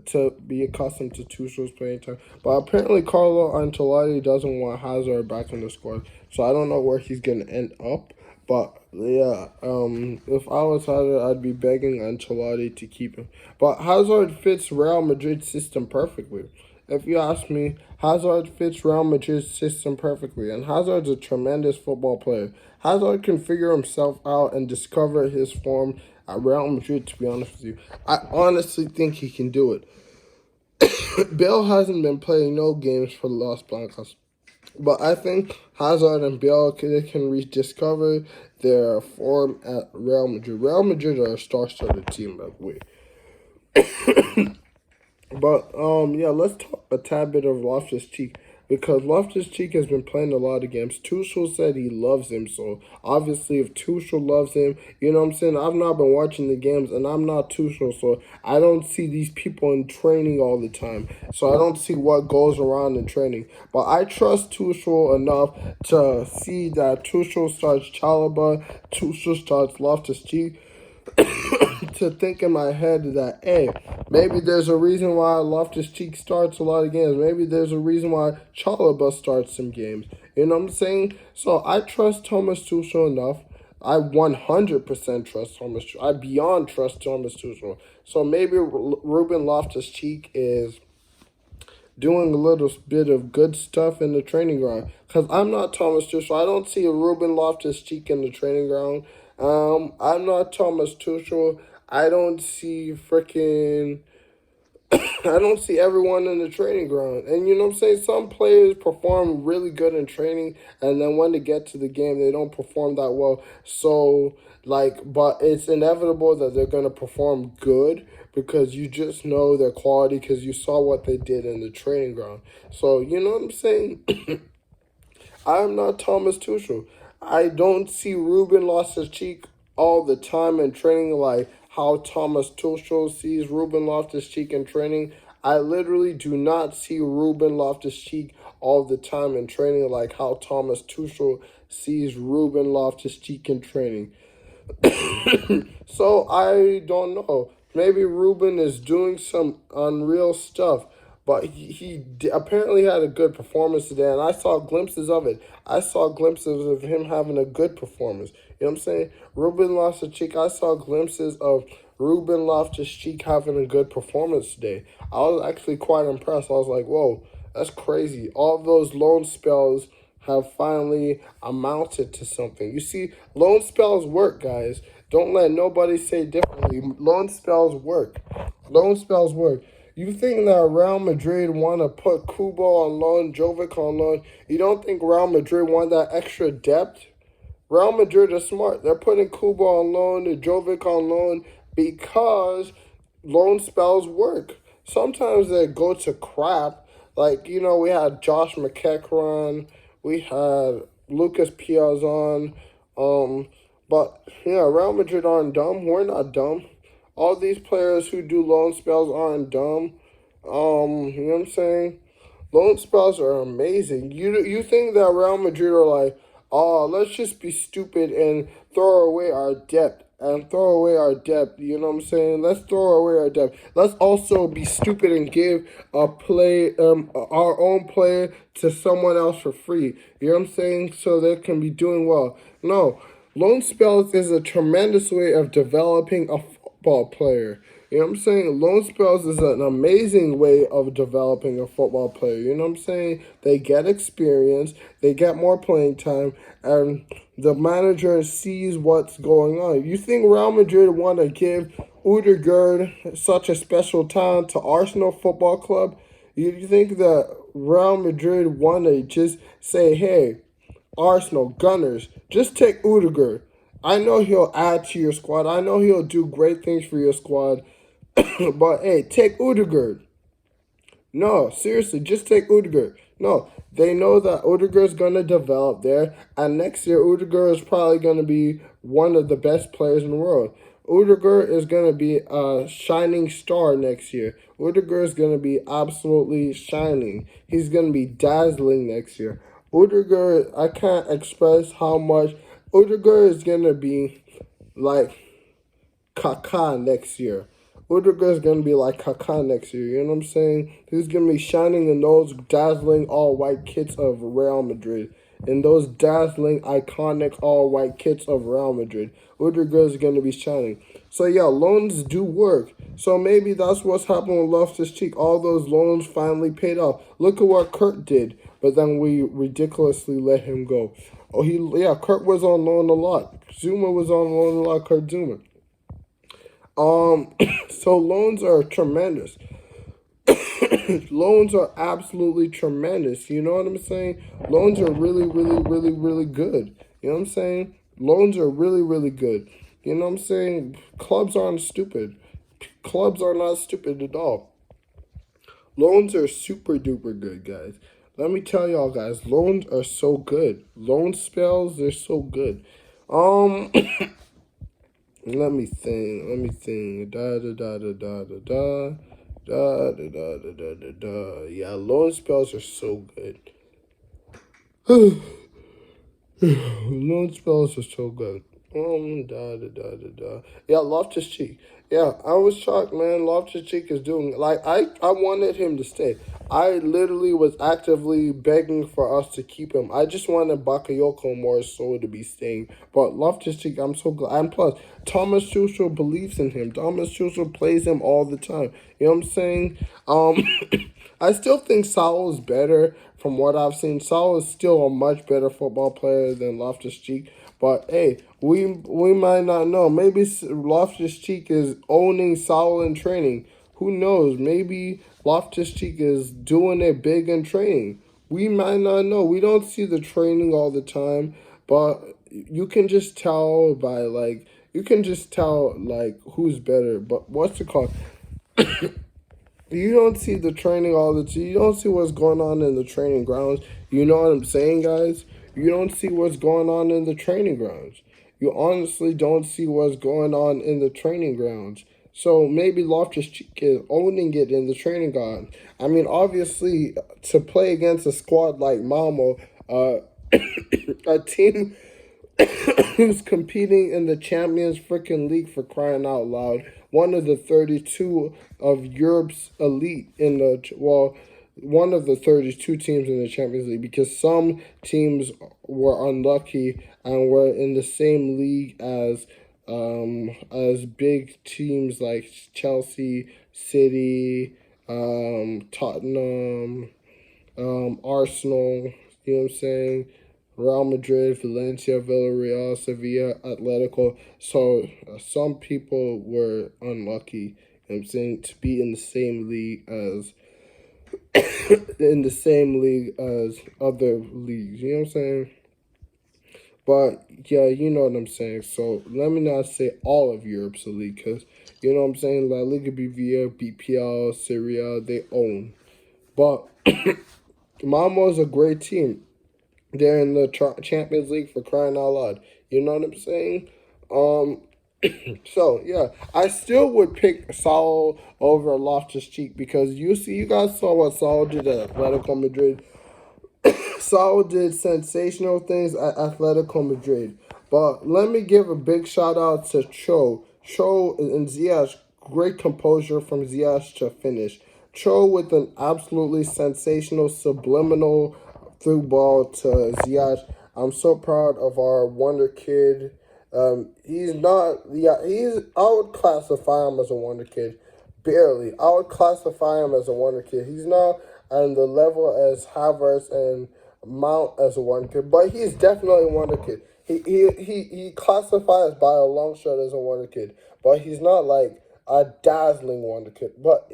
To be accustomed to Tuchel's playing time. But apparently Carlo Ancelotti doesn't want Hazard back in the squad. So I don't know where he's gonna end up. But yeah, if I was Hazard, I'd be begging Ancelotti to keep him. But Hazard fits Real Madrid's system perfectly. If you ask me, Hazard fits Real Madrid's system perfectly, and Hazard's a tremendous football player. Hazard can figure himself out and discover his form at Real Madrid, to be honest with you. I honestly think he can do it. Bale hasn't been playing no games for the Los Blancos. But I think Hazard and Bale can rediscover their form at Real Madrid. Real Madrid are a star-studded team, by the way. But yeah, let's talk a tad bit of Loftus-Cheek, because Loftus-Cheek has been playing a lot of games. Tuchel said he loves him, so obviously if Tuchel loves him, you know what I'm saying? I've not been watching the games, and I'm not Tuchel, so I don't see these people in training all the time. So I don't see what goes around in training. But I trust Tuchel enough to see that Tuchel starts Chalaba, Tuchel starts Loftus-Cheek, to think in my head that, hey, maybe there's a reason why Loftus-Cheek starts a lot of games. Maybe there's a reason why Chalaba starts some games. You know what I'm saying? So I trust Thomas Tuchel enough. I 100% trust Thomas Tuchel. I beyond trust Thomas Tuchel. So maybe Ruben Loftus-Cheek is doing a little bit of good stuff in the training ground. Because I'm not Thomas Tuchel. I don't see a Ruben Loftus-Cheek in the training ground. I'm not Thomas Tuchel. I don't see freaking... I don't see everyone in the training ground. And you know what I'm saying? Some players perform really good in training, and then when they get to the game, they don't perform that well. So, like, but it's inevitable that they're going to perform good because you just know their quality because you saw what they did in the training ground. So, you know what I'm saying? I'm not Thomas Tuchel. I don't see Ruben Loftus-Cheek all the time in training like how Thomas Tuchel sees Ruben Loftus-Cheek in training. I literally do not see Ruben Loftus-Cheek all the time in training like how Thomas Tuchel sees Ruben Loftus-Cheek in training. So I don't know. Maybe Ruben is doing some unreal stuff. but apparently had a good performance today, and I saw glimpses of it. I saw glimpses of him having a good performance. You know what I'm saying? Ruben Loftus-Cheek, I saw glimpses of Ruben Loftus-Cheek having a good performance today. I was actually quite impressed. I was like, whoa, that's crazy. All those loan spells have finally amounted to something. You see, loan spells work, guys. Don't let nobody say differently. Loan spells work. Loan spells work. You think that Real Madrid want to put Kubo on loan, Jovic on loan? You don't think Real Madrid want that extra depth? Real Madrid is smart. They're putting Kubo on loan, Jovic on loan because loan spells work. Sometimes they go to crap. Like, we had Josh McEachran, we had Lucas Piazon, but Real Madrid aren't dumb. We're not dumb. All these players who do loan spells aren't dumb. You know what I'm saying? Loan spells are amazing. You think that Real Madrid are like, oh, let's just be stupid and throw away our depth and throw away our depth. You know what I'm saying? Let's throw away our depth. Let's also be stupid and give our own player to someone else for free. You know what I'm saying? So they can be doing well. No, loan spells is a tremendous way of developing a football player. You know what I'm saying? Loan spells is an amazing way of developing a football player. You know what I'm saying? They get experience, they get more playing time, and the manager sees what's going on. You think Real Madrid want to give Odegaard such a special talent to Arsenal Football Club? You think that Real Madrid want to just say, hey, Arsenal, Gunners, just take Odegaard. I know he'll add to your squad. I know he'll do great things for your squad. But hey, take Odegaard. No, seriously, just take Odegaard. No, they know that Odegaard's going to develop there, and next year Odegaard is probably going to be one of the best players in the world. Odegaard is going to be a shining star next year. Odegaard is going to be absolutely shining. He's going to be dazzling next year. Odegaard, I can't express how much Odegaard is going to be like Kaká next year. Odegaard's going to be like Kaká next year, you know what I'm saying? He's going to be shining in those dazzling all-white kits of Real Madrid. In those dazzling, iconic all-white kits of Real Madrid. Odegaard's going to be shining. So, yeah, loans do work. So maybe that's what's happened with Loftus-Cheek. All those loans finally paid off. Look at what Kurt did, but then we ridiculously let him go. Kurt was on loan a lot. Zuma was on loan a lot, Kurt Zuma. So loans are tremendous. Loans are absolutely tremendous. You know what I'm saying? Loans are really, really, really, really good. You know what I'm saying? Loans are really, really good. You know what I'm saying? Clubs aren't stupid. Clubs are not stupid at all. Loans are super duper good, guys. Let me tell y'all, guys, loans are so good. Loan spells, they're so good. Let me think. Let me think. Da da da da da da da. Da da da da da da da. Yeah, loan spells are so good. Loan spells are so good. Da da da da da. Yeah, Loftus-Cheek. Yeah, I was shocked, man. Loftus-Cheek is doing I wanted him to stay. I literally was actively begging for us to keep him. I just wanted Bakayoko more so to be staying. But Loftus-Cheek, I'm so glad. And plus, Thomas Tuchel believes in him. Thomas Tuchel plays him all the time. You know what I'm saying? I still think Saul is better from what I've seen. Saul is still a much better football player than Loftus-Cheek. But hey, we might not know. Maybe Loftus-Cheek is owning Saul in training. Who knows? Maybe Loftus-Cheek is doing it big in training. We might not know. We don't see the training all the time, but you can just tell by who's better. But what's it called? You don't see the training all the time. You don't see what's going on in the training grounds. You know what I'm saying, guys? You don't see what's going on in the training grounds. You honestly don't see what's going on in the training grounds. So maybe Loftus-Cheek is owning it in the training ground. I mean, obviously, to play against a squad like Malmo, a team Who's competing in the Champions freaking League, for crying out loud. One of the 32 of Europe's elite in the, well, one of the 32 teams in the Champions League, because some teams were unlucky and were in the same league as big teams like Chelsea, City, Tottenham, Arsenal, you know what I'm saying? Real Madrid, Valencia, Villarreal, Sevilla, Atletico. So some people were unlucky, you know what I'm saying, to be in the same league as other leagues. You know what I'm saying? But yeah, you know what I'm saying. So let me not say all of Europe's elite, because you know what I'm saying. La Liga BVA, BPL, Syria, they own. But Malmo is a great team. They're in the Champions League, for crying out loud. You know what I'm saying? Um, so yeah, I still would pick Saul over Loftus Cheek, because you guys saw what Saul did at Atletico Madrid. Saul did sensational things at Atletico Madrid. But let me give a big shout out to Cho. Cho and Ziyech, great composure from Ziyech to finish. Cho with an absolutely sensational subliminal through ball to Ziyech. I'm so proud of our wonder kid. He's not, yeah, I would classify him as a wonder kid. Barely. I would classify him as a wonder kid. He's not on the level as Havertz and Mount as a wonder kid, but he's definitely a wonder kid. He classifies by a long shot as a wonder kid, but he's not like a dazzling wonder kid. But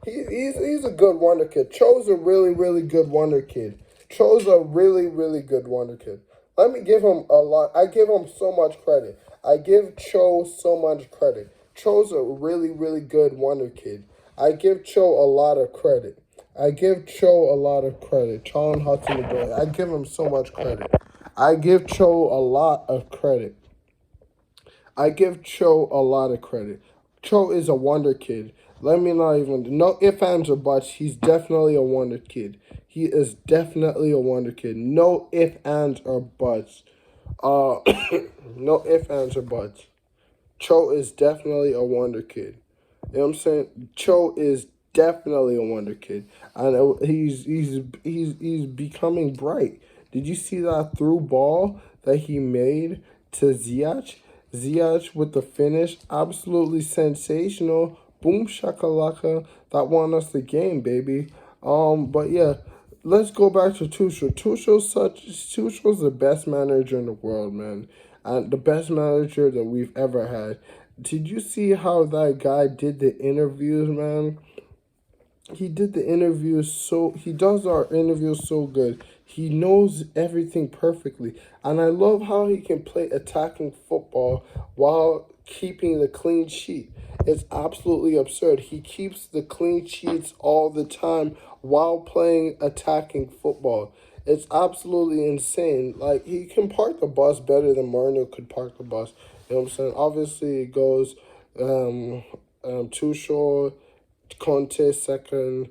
he's a good wonder kid. Cho's a really, really good wonder kid. Cho's a really, really good wonder kid. Let me give him a lot. I give him so much credit. I give Cho so much credit. Cho's a really, really good wonder kid. I give Cho a lot of credit. I give Cho a lot of credit. Charles Hudson Odoi. I give him so much credit. I give Cho a lot of credit. I give Cho a lot of credit. Cho is a wonder kid. Let me not even, no ifs, ands, or buts. He's definitely a wonder kid. He is definitely a wonder kid. No ifs, ands, or buts. Uh, no ifs, ands, or buts. Cho is definitely a wonder kid. You know what I'm saying? Cho is definitely a wonder kid, and he's becoming bright. Did you see that through ball that he made to Ziyech? Ziyech with the finish, absolutely sensational. Boom shakalaka, that won us the game, baby. But yeah, let's go back to Tuchel. Tuchel's the best manager in the world, man, and the best manager that we've ever had. Did you see how that guy did the interviews, man? He does our interviews so good. He knows everything perfectly. And I love how he can play attacking football while keeping the clean sheet. It's absolutely absurd. He keeps the clean sheets all the time while playing attacking football. It's absolutely insane. Like, he can park the bus better than Mourinho could park the bus. You know what I'm saying? Obviously, it goes Tuchel, Conte second,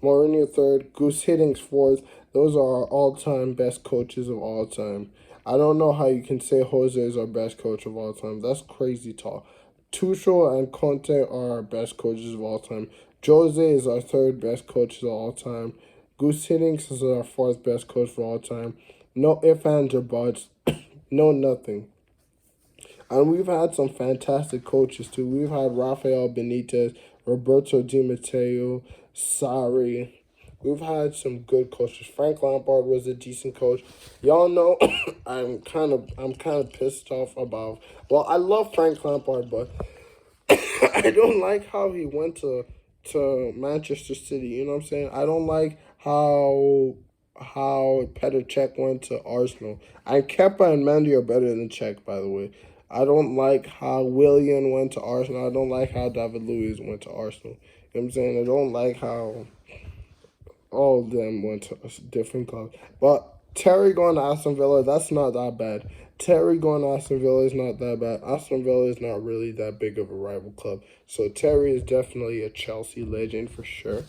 Mourinho third, Goose Hiddink fourth. Those are our all-time best coaches of all time. I don't know how you can say Jose is our best coach of all time. That's crazy talk. Tuchel and Conte are our best coaches of all time. Jose is our third best coach of all time. Goose Hiddink is our fourth best coach of all time. No ifs, ands, or buts. No nothing. And we've had some fantastic coaches too. We've had Rafael Benitez, Roberto Di Matteo, Sarri. We've had some good coaches. Frank Lampard was a decent coach. Y'all know I'm kind of pissed off about. Well, I love Frank Lampard, but I don't like how he went to Manchester City. You know what I'm saying? I don't like how Petr Cech went to Arsenal. And Kepa and Mendy are better than Cech, by the way. I don't like how Willian went to Arsenal. I don't like how David Luiz went to Arsenal. You know what I'm saying? I don't like how all of them went to different clubs. But Terry going to Aston Villa, that's not that bad. Terry going to Aston Villa is not that bad. Aston Villa is not really that big of a rival club. So Terry is definitely a Chelsea legend for sure.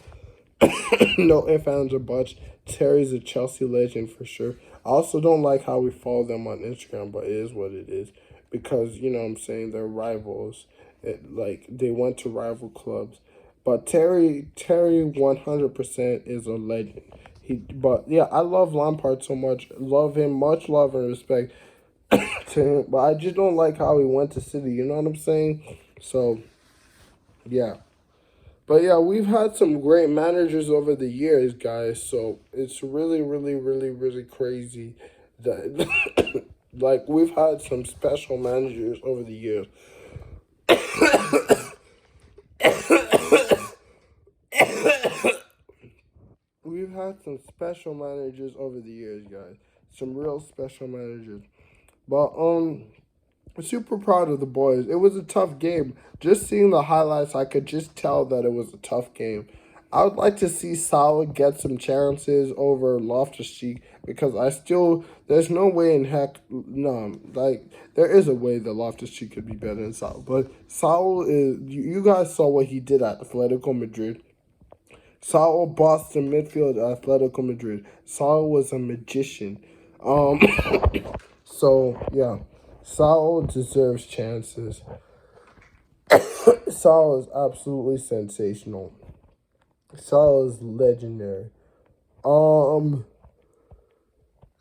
No ifs, ands, or buts. Terry's a Chelsea legend for sure. I also don't like how we follow them on Instagram, but it is what it is. Because, you know what I'm saying, they're rivals. Like, they went to rival clubs. But Terry 100% is a legend. But yeah, I love Lampard so much. Love him, much love and respect to him. But I just don't like how he went to City. You know what I'm saying? So yeah. But yeah, we've had some great managers over the years, guys. So it's really, really, really, really crazy that like we've had some special managers over the years. We've had some special managers over the years, guys. Some real special managers. But super proud of the boys. It was a tough game. Just seeing the highlights, I could just tell that it was a tough game. I would like to see Salah get some chances over Loftus-Cheek because there's no way in heck, no, like, there is a way that Loftus-Cheek could be better than Salah. But Salah you guys saw what he did at Atletico Madrid. Salah bossed the midfield at Atletico Madrid. Salah was a magician. Um, so, yeah. Saul deserves chances. Saul is absolutely sensational. Saul is legendary.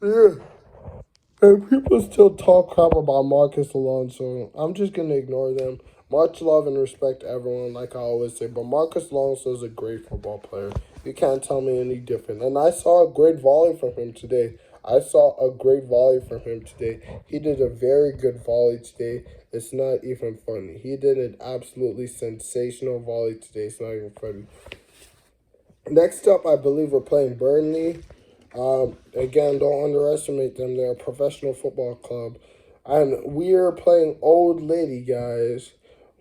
Yeah. And people still talk crap about Marcus Alonso. I'm just gonna ignore them. Much love and respect to everyone, like I always say. But Marcus Alonso is a great football player. You can't tell me any different. And I saw a great volley from him today. He did a very good volley today. It's not even funny. He did an absolutely sensational volley today. It's not even funny. Next up, I believe we're playing Burnley. Again, don't underestimate them. They're a professional football club. And we are playing Old Lady, guys.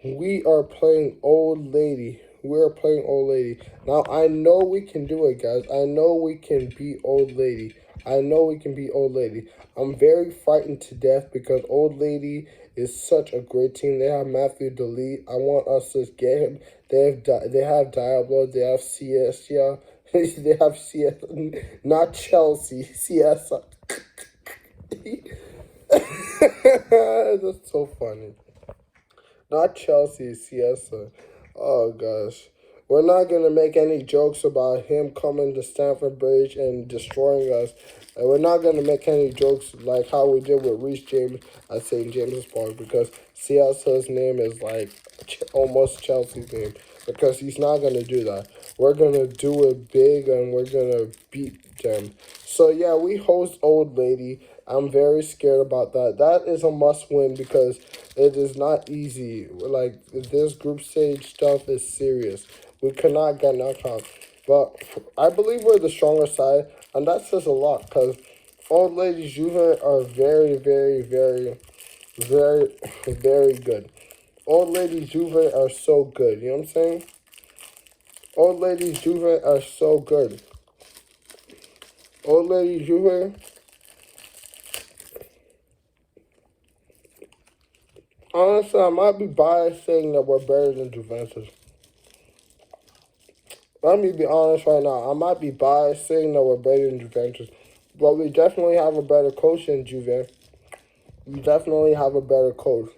We are playing Old Lady. We're playing Old Lady. Now, I know we can do it, guys. I know we can beat Old Lady. I'm very frightened to death because Old Lady is such a great team. They have Matthew Delete. I want us to get him. They have Diablo. They have CS. Yeah. They have CS. Not Chelsea. CS. That's so funny. Not Chelsea, Siesta. Oh gosh. We're not gonna make any jokes about him coming to Stamford Bridge and destroying us. And we're not gonna make any jokes like how we did with Reece James at St. James's Park because Siesta's name is like almost Chelsea's name. Because he's not gonna do that. We're gonna do it big and we're gonna beat them. So yeah, we host Old Lady. I'm very scared about that. That is a must win because it is not easy. Like, this group stage stuff is serious. We cannot get knocked out. But I believe we're the stronger side, and that says a lot because Old Lady Juve are very, very, very, very, very good. Old Lady Juve are so good. You know what I'm saying? Old Lady Juve are so good. Old Lady Juve. Honestly, I might be biased saying that we're better than Juventus. Let me be honest right now. I might be biased saying that we're better than Juventus. But we definitely have a better coach than Juve. We definitely have a better coach.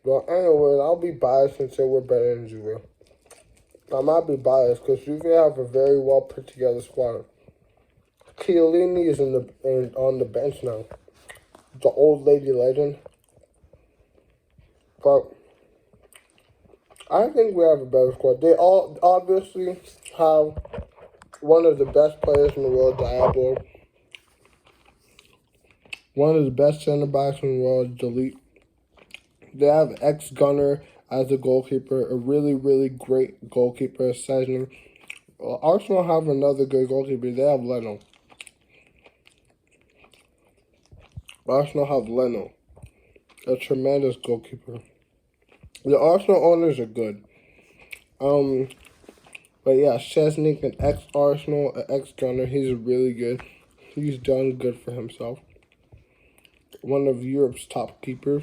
But anyway, I'll be biased and say we're better than Juve. I might be biased because Juve have a very well put together squad. Chiellini is on the bench now. The Old Lady legend. But I think we have a better squad. They all obviously have one of the best players in the world, Diablo. One of the best center backs in the world, Delete. They have ex-Gunner as a goalkeeper, a really, really great goalkeeper, Session. Arsenal have another good goalkeeper. They have Leno. Arsenal have Leno, a tremendous goalkeeper. The Arsenal owners are good. But yeah, Szczesnik, an ex-Arsenal, an ex-Gunner, he's really good. He's done good for himself. One of Europe's top keepers.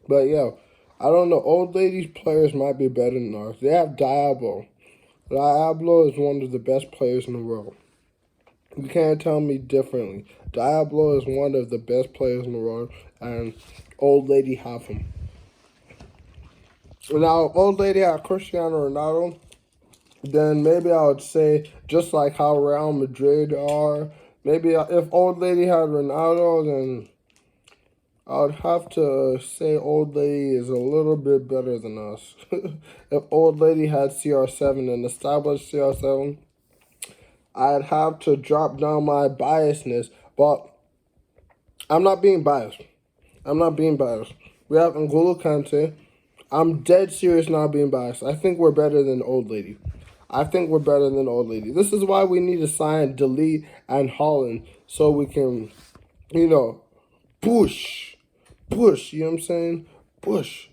But yeah, I don't know. Old Lady's players might be better than ours. They have Diablo. Diablo is one of the best players in the world. You can't tell me differently. Diablo is one of the best players in the world, and old lady have him. Now, if old lady had Cristiano Ronaldo, then maybe I would say just like how Real Madrid are. Maybe if old lady had Ronaldo, then I would have to say old lady is a little bit better than us. If old lady had CR7 and established CR7, I'd have to drop down my biasness, but I'm not being biased. I'm not being biased. We have N'Golo Kante. I'm dead serious not being biased. I think we're better than old lady. I think we're better than old lady. This is why we need to sign Delete and Holland so we can, you know, push. Push, you know what I'm saying? Push.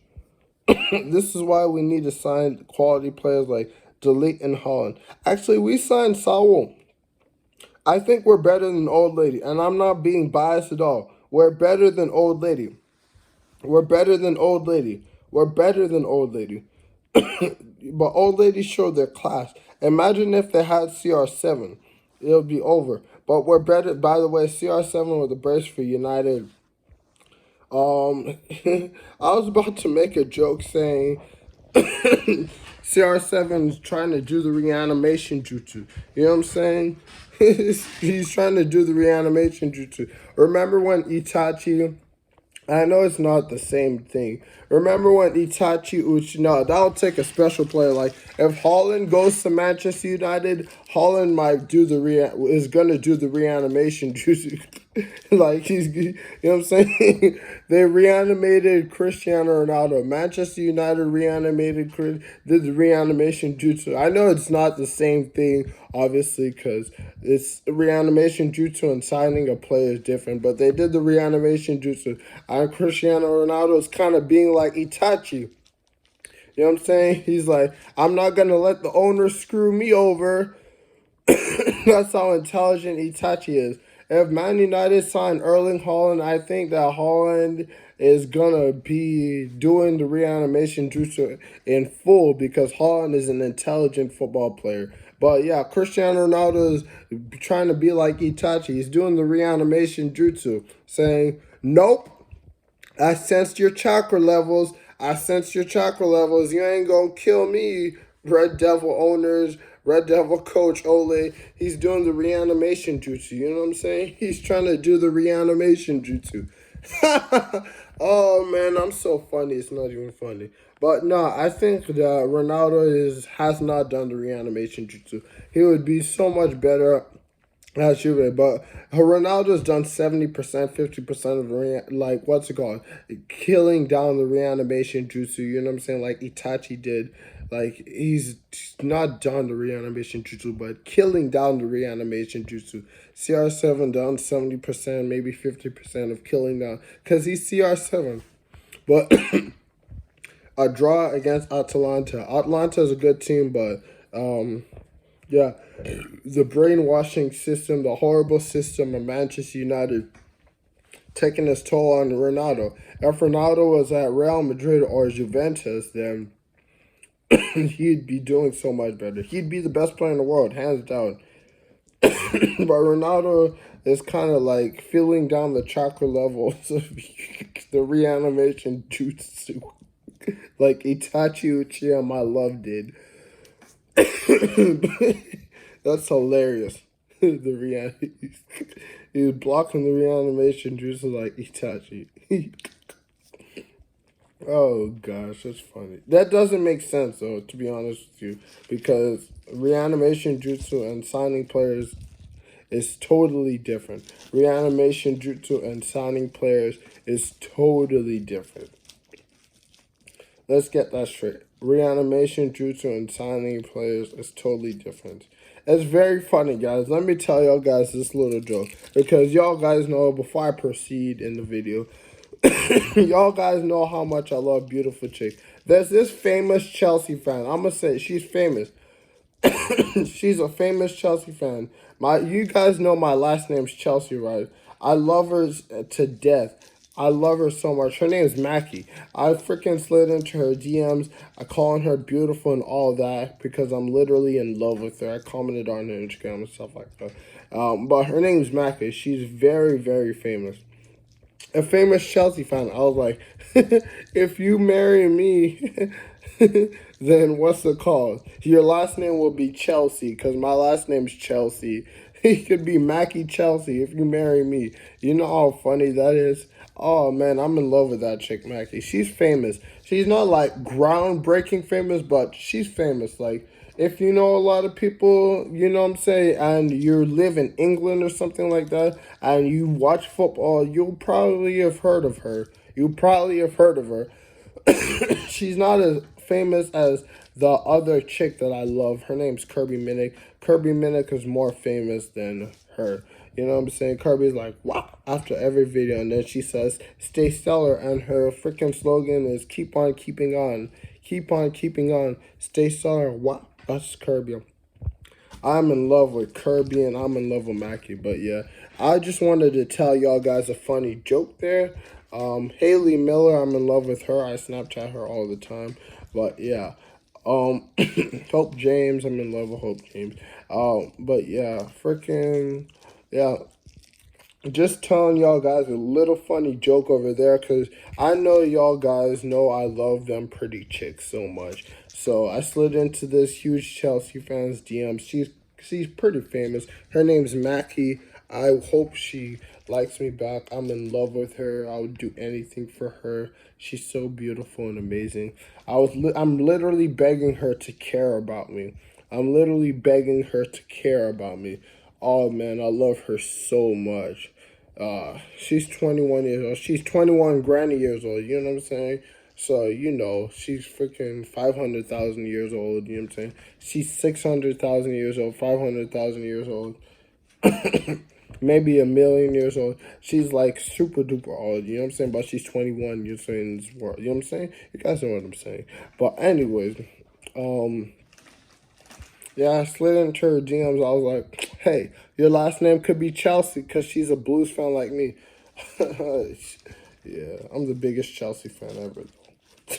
This is why we need to sign quality players like Delete and Holland. Actually, we signed Saul. I think we're better than old lady, and I'm not being biased at all. We're better than old lady. We're better than old lady. We're better than old lady. But old ladies showed their class. Imagine if they had CR7. It would be over. But we're better. By the way, CR7 with a brace for United. I was about to make a joke saying CR7 is trying to do the reanimation jutsu. You know what I'm saying? He's trying to do the reanimation jutsu. Remember when Itachi... I know it's not the same thing. Remember when Itachi Uchi... No, that'll take a special player. Like, if Holland goes to Manchester United, Holland might do is going to do the reanimation jutsu. Like, you know what I'm saying? They reanimated Cristiano Ronaldo. Manchester United did the reanimation jutsu. I know it's not the same thing, obviously, because it's reanimation jutsu and signing a player is different. But they did the reanimation jutsu. And Cristiano Ronaldo is kind of being like Itachi. You know what I'm saying? He's like, I'm not going to let the owner screw me over. That's how intelligent Itachi is. If Man United signed Erling Haaland, I think that Haaland is gonna be doing the reanimation jutsu in full because Haaland is an intelligent football player. But yeah, Cristiano Ronaldo is trying to be like Itachi. He's doing the reanimation jutsu, saying, "Nope, I sensed your chakra levels. I sensed your chakra levels. You ain't gonna kill me, Red Devil owners, Red Devil coach Ole." He's doing the reanimation jutsu. You know what I'm saying? He's trying to do the reanimation jutsu. Oh man, I'm so funny. It's not even funny. But no, I think that Ronaldo has not done the reanimation jutsu. He would be so much better. That's true, but Ronaldo's done 70%, 50% of the like what's it called, killing down the reanimation jutsu. You know what I'm saying? Like Itachi did. Like he's not done the reanimation jutsu, but killing down the reanimation jutsu. CR7 done 70%, maybe 50% of killing down, cause he's CR7. But a draw against Atalanta. Atalanta is a good team, but yeah, the brainwashing system, the horrible system of Manchester United taking its toll on Ronaldo. If Ronaldo was at Real Madrid or Juventus, then he'd be doing so much better. He'd be the best player in the world, hands down. But Ronaldo is kind of like filling down the chakra levels of the reanimation jutsu. Like Itachi Uchiha, my love, did. That's hilarious. He's blocking the reanimation juice like Itachi. Oh gosh, that's funny. That doesn't make sense though, to be honest with you, because reanimation jutsu and signing players is totally different. Reanimation jutsu and signing players is totally different. Let's get that straight. Reanimation jutsu and signing players is totally different. It's very funny, guys. Let me tell y'all guys this little joke, because y'all guys know, before I proceed in the video, y'all guys know how much I love Beautiful Chick. There's this famous Chelsea fan. I'm gonna say she's famous. She's a famous Chelsea fan. You guys know my last name's Chelsea, right? I love her to death. I love her so much. Her name's Mackie. I freaking slid into her DMs. I calling her beautiful and all that because I'm literally in love with her. I commented on her Instagram and stuff like that. But her name's Mackie. She's very, very famous. A famous Chelsea fan. I was like, if you marry me, then what's it called? Your last name will be Chelsea because my last name's Chelsea. He could be Mackie Chelsea if you marry me. You know how funny that is? Oh man, I'm in love with that chick, Mackie. She's famous. She's not like groundbreaking famous, but she's famous. Like, if you know a lot of people, you know what I'm saying, and you live in England or something like that, and you watch football, you'll probably have heard of her. You probably have heard of her. She's not as famous as the other chick that I love. Her name's Kirby Minnick. Kirby Minnick is more famous than her. You know what I'm saying? Kirby's like, wow, after every video. And then she says, stay stellar. And her freaking slogan is, keep on keeping on. Keep on keeping on. Stay stellar. Wow, that's Kirby. I'm in love with Kirby and I'm in love with Mackie. But yeah, I just wanted to tell y'all guys a funny joke there. Haley Miller, I'm in love with her. I Snapchat her all the time. But yeah. Hope James, I'm in love with Hope James. But yeah, freaking yeah. Just telling y'all guys a little funny joke over there because I know y'all guys know I love them pretty chicks so much. So I slid into this huge Chelsea fans DM. She's pretty famous. Her name's Mackie. I hope she likes me back. I'm in love with her. I would do anything for her. She's so beautiful and amazing. I'm literally begging her to care about me. I'm literally begging her to care about me. Oh man, I love her so much. She's 21 years old. She's 21 granny years old. You know what I'm saying? So, you know, she's freaking 500,000 years old. You know what I'm saying? She's 600,000 years old, 500,000 years old, maybe a million years old. She's like super duper old. You know what I'm saying? But she's 21 years old in this world. You know what I'm saying? You guys know what I'm saying. But, anyways, yeah, I slid into her DMs. I was like, hey, your last name could be Chelsea because she's a Blues fan like me. Yeah, I'm the biggest Chelsea fan ever.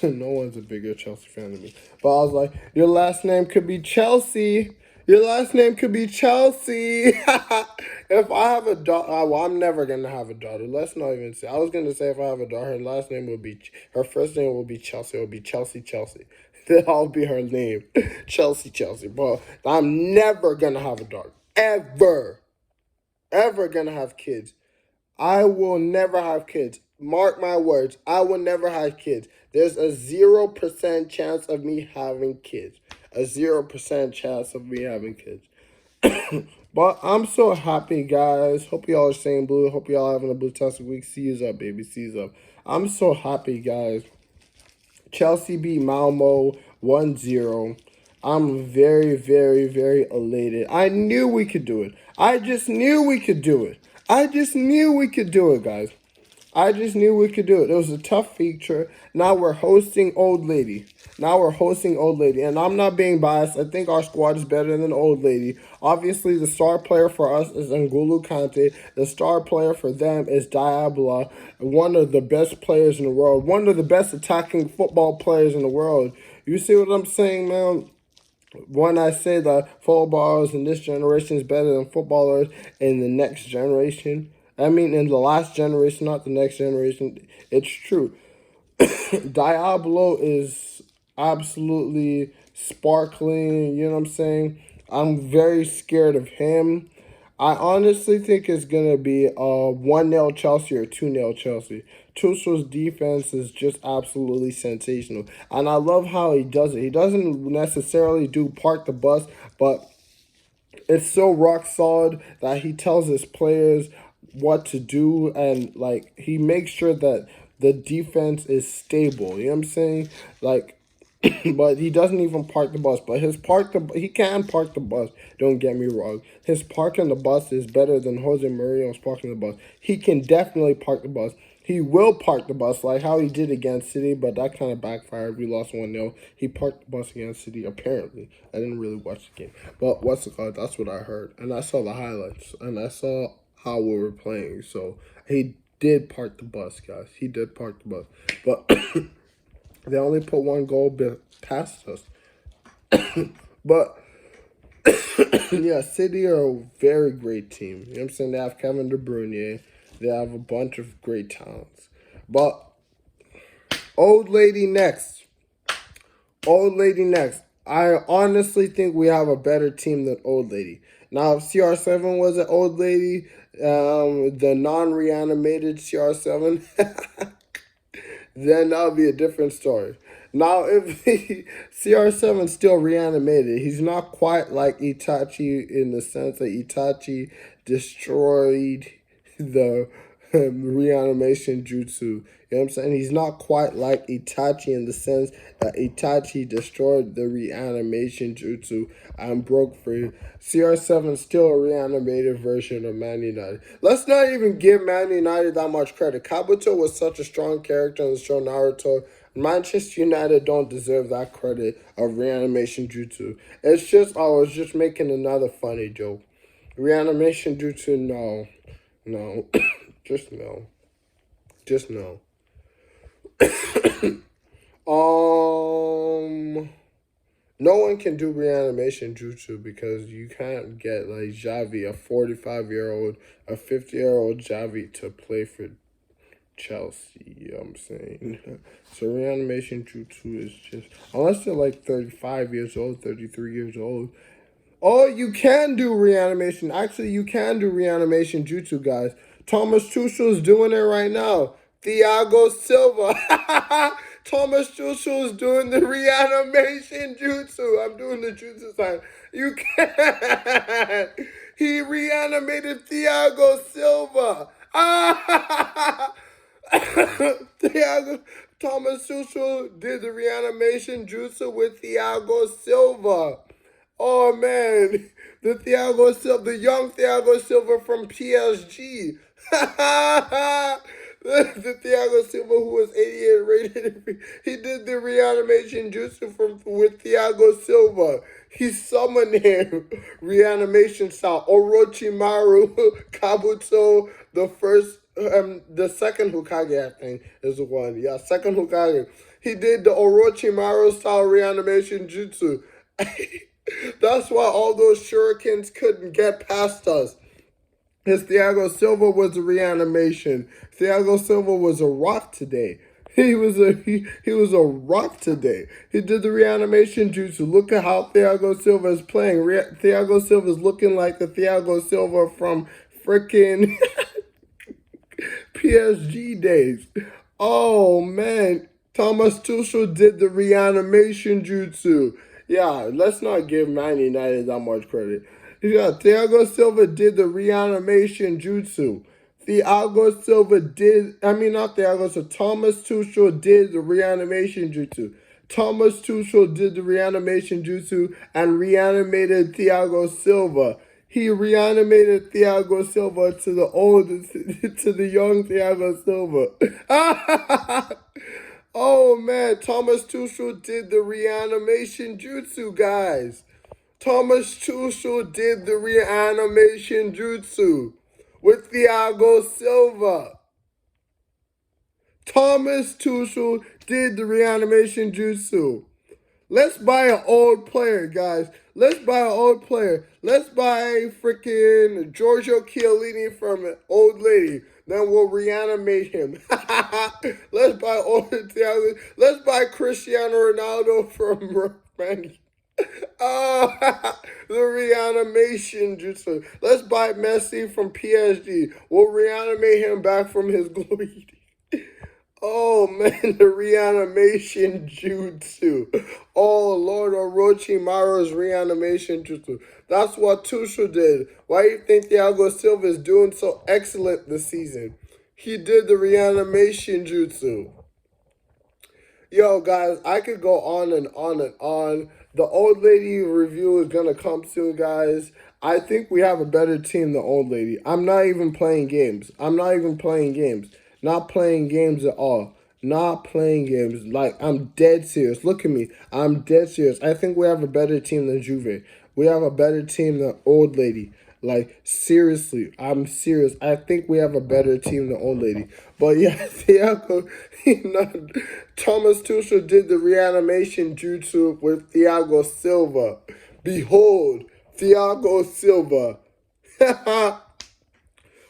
No one's a bigger Chelsea fan than me. But I was like, your last name could be Chelsea. Your last name could be Chelsea. If I have a daughter, well, I'm never going to have a daughter. Let's not even say. I was going to say if I have a daughter, her last name would be, her first name will be Chelsea. It will be Chelsea Chelsea. That'll be her name. Chelsea Chelsea. But I'm never going to have a daughter. Ever. Ever going to have kids. I will never have kids. Mark my words. I will never have kids. There's a 0% chance of me having kids. A 0% chance of me having kids. But I'm so happy, guys. Hope y'all are staying blue. Hope y'all having a blue-tastic week. C's up, baby. C's up. I'm so happy, guys. Chelsea beat Malmo 1-0. I'm very, very, very elated. I knew we could do it. I just knew we could do it. I just knew we could do it, guys. I just knew we could do it. It was a tough feature. Now we're hosting Old Lady. Now we're hosting Old Lady. And I'm not being biased. I think our squad is better than Old Lady. Obviously, the star player for us is N'Golo Kante. The star player for them is Diabla, one of the best players in the world. One of the best attacking football players in the world. You see what I'm saying, man? When I say that footballers in this generation is better than footballers in the next generation, I mean in the last generation, not the next generation, it's true. Diablo is absolutely sparkling, you know what I'm saying? I'm very scared of him. I honestly think it's going to be a 1-0 Chelsea or 2-0 Chelsea. Tuchel's defense is just absolutely sensational. And I love how he does it. He doesn't necessarily do park the bus, but it's so rock solid that he tells his players what to do and like he makes sure that the defense is stable. You know what I'm saying? Like but he doesn't even park the bus. But he can park the bus. Don't get me wrong. His parking the bus is better than Jose Mourinho's parking the bus. He can definitely park the bus. He will park the bus like how he did against City, but that kind of backfired. We lost 1-0. He parked the bus against City, apparently. I didn't really watch the game. But what's it called? That's what I heard. And I saw the highlights. And I saw how we were playing. So he did park the bus, guys. He did park the bus. But they only put one goal past us. But Yeah, City are a very great team. You know what I'm saying? They have Kevin De Bruyne. They have a bunch of great talents. But old lady next. Old lady next. I honestly think we have a better team than old lady. Now, if CR7 was an old lady, the non-reanimated CR7, then that would be a different story. Now, if CR7 still reanimated, he's not quite like Itachi in the sense that Itachi destroyed the reanimation jutsu. You know what I'm saying? He's not quite like Itachi in the sense that Itachi destroyed the reanimation jutsu and broke free. CR7 still a reanimated version of Man United. Let's not even give Man United that much credit. Kabuto was such a strong character in the show Naruto. Manchester United don't deserve that credit of reanimation jutsu. It's just, I was just making another funny joke. Reanimation jutsu, no. No. Just no. Just no. No one can do reanimation jutsu because you can't get like Xavi, a 45-year-old, a 50-year-old Xavi to play for Chelsea. You know what I'm saying? So reanimation jutsu is just, unless they're like 35 years old, 33 years old. Oh, you can do reanimation. Actually, you can do reanimation jutsu, guys. Thomas Tuchel's doing it right now. Thiago Silva. Thomas Tuchel's doing the reanimation jutsu. I'm doing the jutsu sign. You can't. He reanimated Thiago Silva. Thiago Thomas Tuchel did the reanimation jutsu with Thiago Silva. Oh man, the Thiago Silva, the young Thiago Silva from PSG. The Thiago Silva who was 88 rated. He did the reanimation jutsu with Thiago Silva. He summoned him. Reanimation style. Orochimaru, Kabuto, the second Hokage, I think, is the one. Yeah, second Hokage. He did the Orochimaru style reanimation jutsu. That's why all those shurikens couldn't get past us. His Thiago Silva was a reanimation. Thiago Silva was a rock today. He was a rock today. He did the reanimation jutsu. Look at how Thiago Silva is playing. Thiago Silva is looking like the Thiago Silva from freaking PSG days. Oh man, Thomas Tuchel did the reanimation jutsu. Yeah, let's not give Man United that much credit. Yeah, Thiago Silva did the reanimation jutsu. Thiago Silva did, I mean not Thiago, so Thomas Tuchel did the reanimation jutsu. Thomas Tuchel did the reanimation jutsu and reanimated Thiago Silva. He reanimated Thiago Silva to the old, to the young Thiago Silva. Oh man, Thomas Tuchel did the reanimation jutsu, guys. Thomas Tuchel did the reanimation jutsu with Thiago Silva. Thomas Tuchel did the reanimation jutsu. Let's buy an old player, guys. Let's buy an old player. Let's buy freaking Giorgio Chiellini from an old lady. Then we'll reanimate him. Let's buy old Thiago. Let's buy Cristiano Ronaldo from Man. The reanimation jutsu. Let's buy Messi from PSG. We'll reanimate him back from his glory. Oh man, the reanimation jutsu. Oh Lord, Orochimaru's reanimation jutsu. That's what Tuchel did. Why do you think Thiago Silva is doing so excellent this season? He did the reanimation jutsu. Yo, guys, I could go on and on and on. The old lady review is gonna come soon, guys. I think we have a better team than old lady. I'm not even playing games. I'm not even playing games. Not playing games at all. Not playing games. Like, I'm dead serious. Look at me. I'm dead serious. I think we have a better team than Juve. We have a better team than old lady. Like, seriously, I'm serious. I think we have a better team than old lady. But yeah, Thiago, Thomas Tuchel did the reanimation jutsu with Thiago Silva. Behold, Thiago Silva.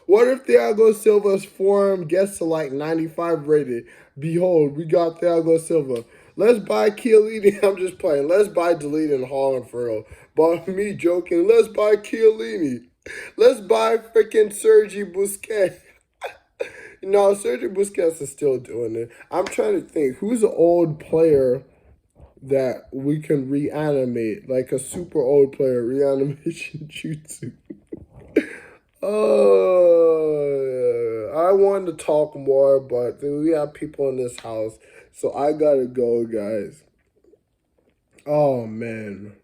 What if Thiago Silva's form gets to like 95 rated? Behold, we got Thiago Silva. Let's buy Chiellini. I'm just playing. Let's buy Delete and Holland for real. But me joking, let's buy Chiellini. Let's buy freaking Sergi Busquets. No, Sergi Busquets is still doing it. I'm trying to think. Who's an old player that we can reanimate? Like a super old player. Reanimation jutsu. I wanted to talk more, but we have people in this house, so I gotta go, guys. Oh man.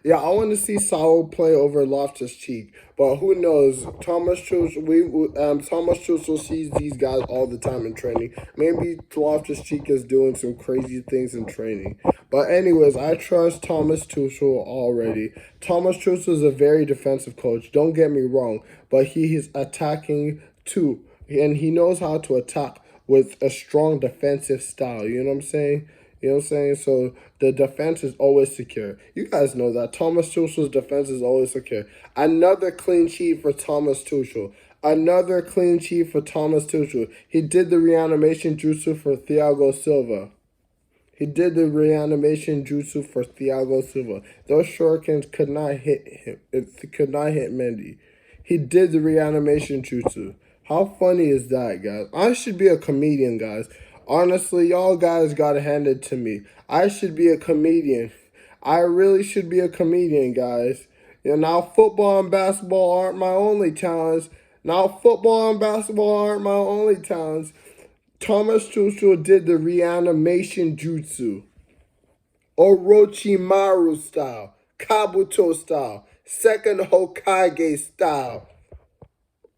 Yeah, I want to see Saul play over Loftus-Cheek, but who knows? Thomas Tuchel sees these guys all the time in training. Maybe Loftus-Cheek is doing some crazy things in training. But anyways, I trust Thomas Tuchel already. Thomas Tuchel is a very defensive coach. Don't get me wrong, but he is attacking too, and he knows how to attack with a strong defensive style. You know what I'm saying? You know what I'm saying? So the defense is always secure. You guys know that. Thomas Tuchel's defense is always secure. Another clean sheet for Thomas Tuchel. Another clean sheet for Thomas Tuchel. He did the reanimation jutsu for Thiago Silva. He did the reanimation jutsu for Thiago Silva. Those shurikens could not hit him. It could not hit Mendy. He did the reanimation jutsu. How funny is that, guys? I should be a comedian, guys. Honestly, y'all guys gotta hand it to me. I should be a comedian. I really should be a comedian, guys. You know, now football and basketball aren't my only talents. Now football and basketball aren't my only talents. Thomas Tuchel did the reanimation jutsu. Orochimaru style. Kabuto style. Second Hokage style.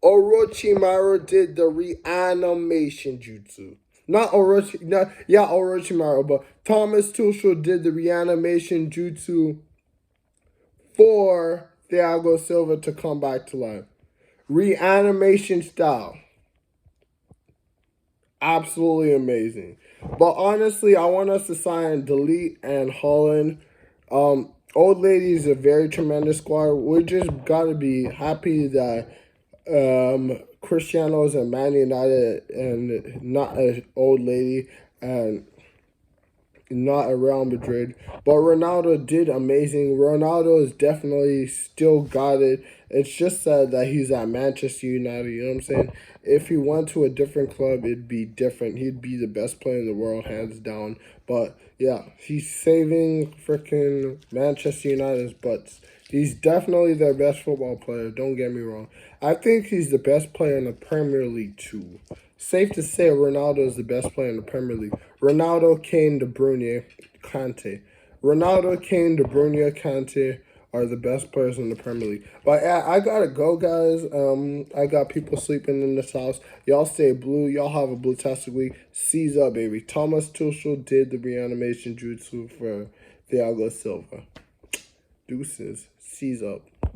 Orochimaru did the reanimation jutsu. Not Orochimaru, but Thomas Tuchel did the reanimation jutsu for Thiago Silva to come back to life. Reanimation style. Absolutely amazing. But honestly, I want us to sign Delete and Holland. Old Lady is a very tremendous squad. We just gotta be happy that Cristiano's at Man United and not an Old Lady and not a Real Madrid. But Ronaldo did amazing. Ronaldo is definitely still got it. It's just sad that he's at Manchester United, you know what I'm saying? If he went to a different club, it'd be different. He'd be the best player in the world, hands down. But, yeah, he's saving freaking Manchester United's butts. He's definitely their best football player, don't get me wrong. I think he's the best player in the Premier League, too. Safe to say Ronaldo is the best player in the Premier League. Ronaldo, Kane, De Bruyne, Kante. Ronaldo, Kane, De Bruyne, Kante are the best players in the Premier League. But I gotta go, guys. I got people sleeping in this house. Y'all stay blue. Y'all have a blue-tastic week. Seize up, baby. Thomas Tuchel did the reanimation jutsu for Thiago Silva. Deuces. Seize up.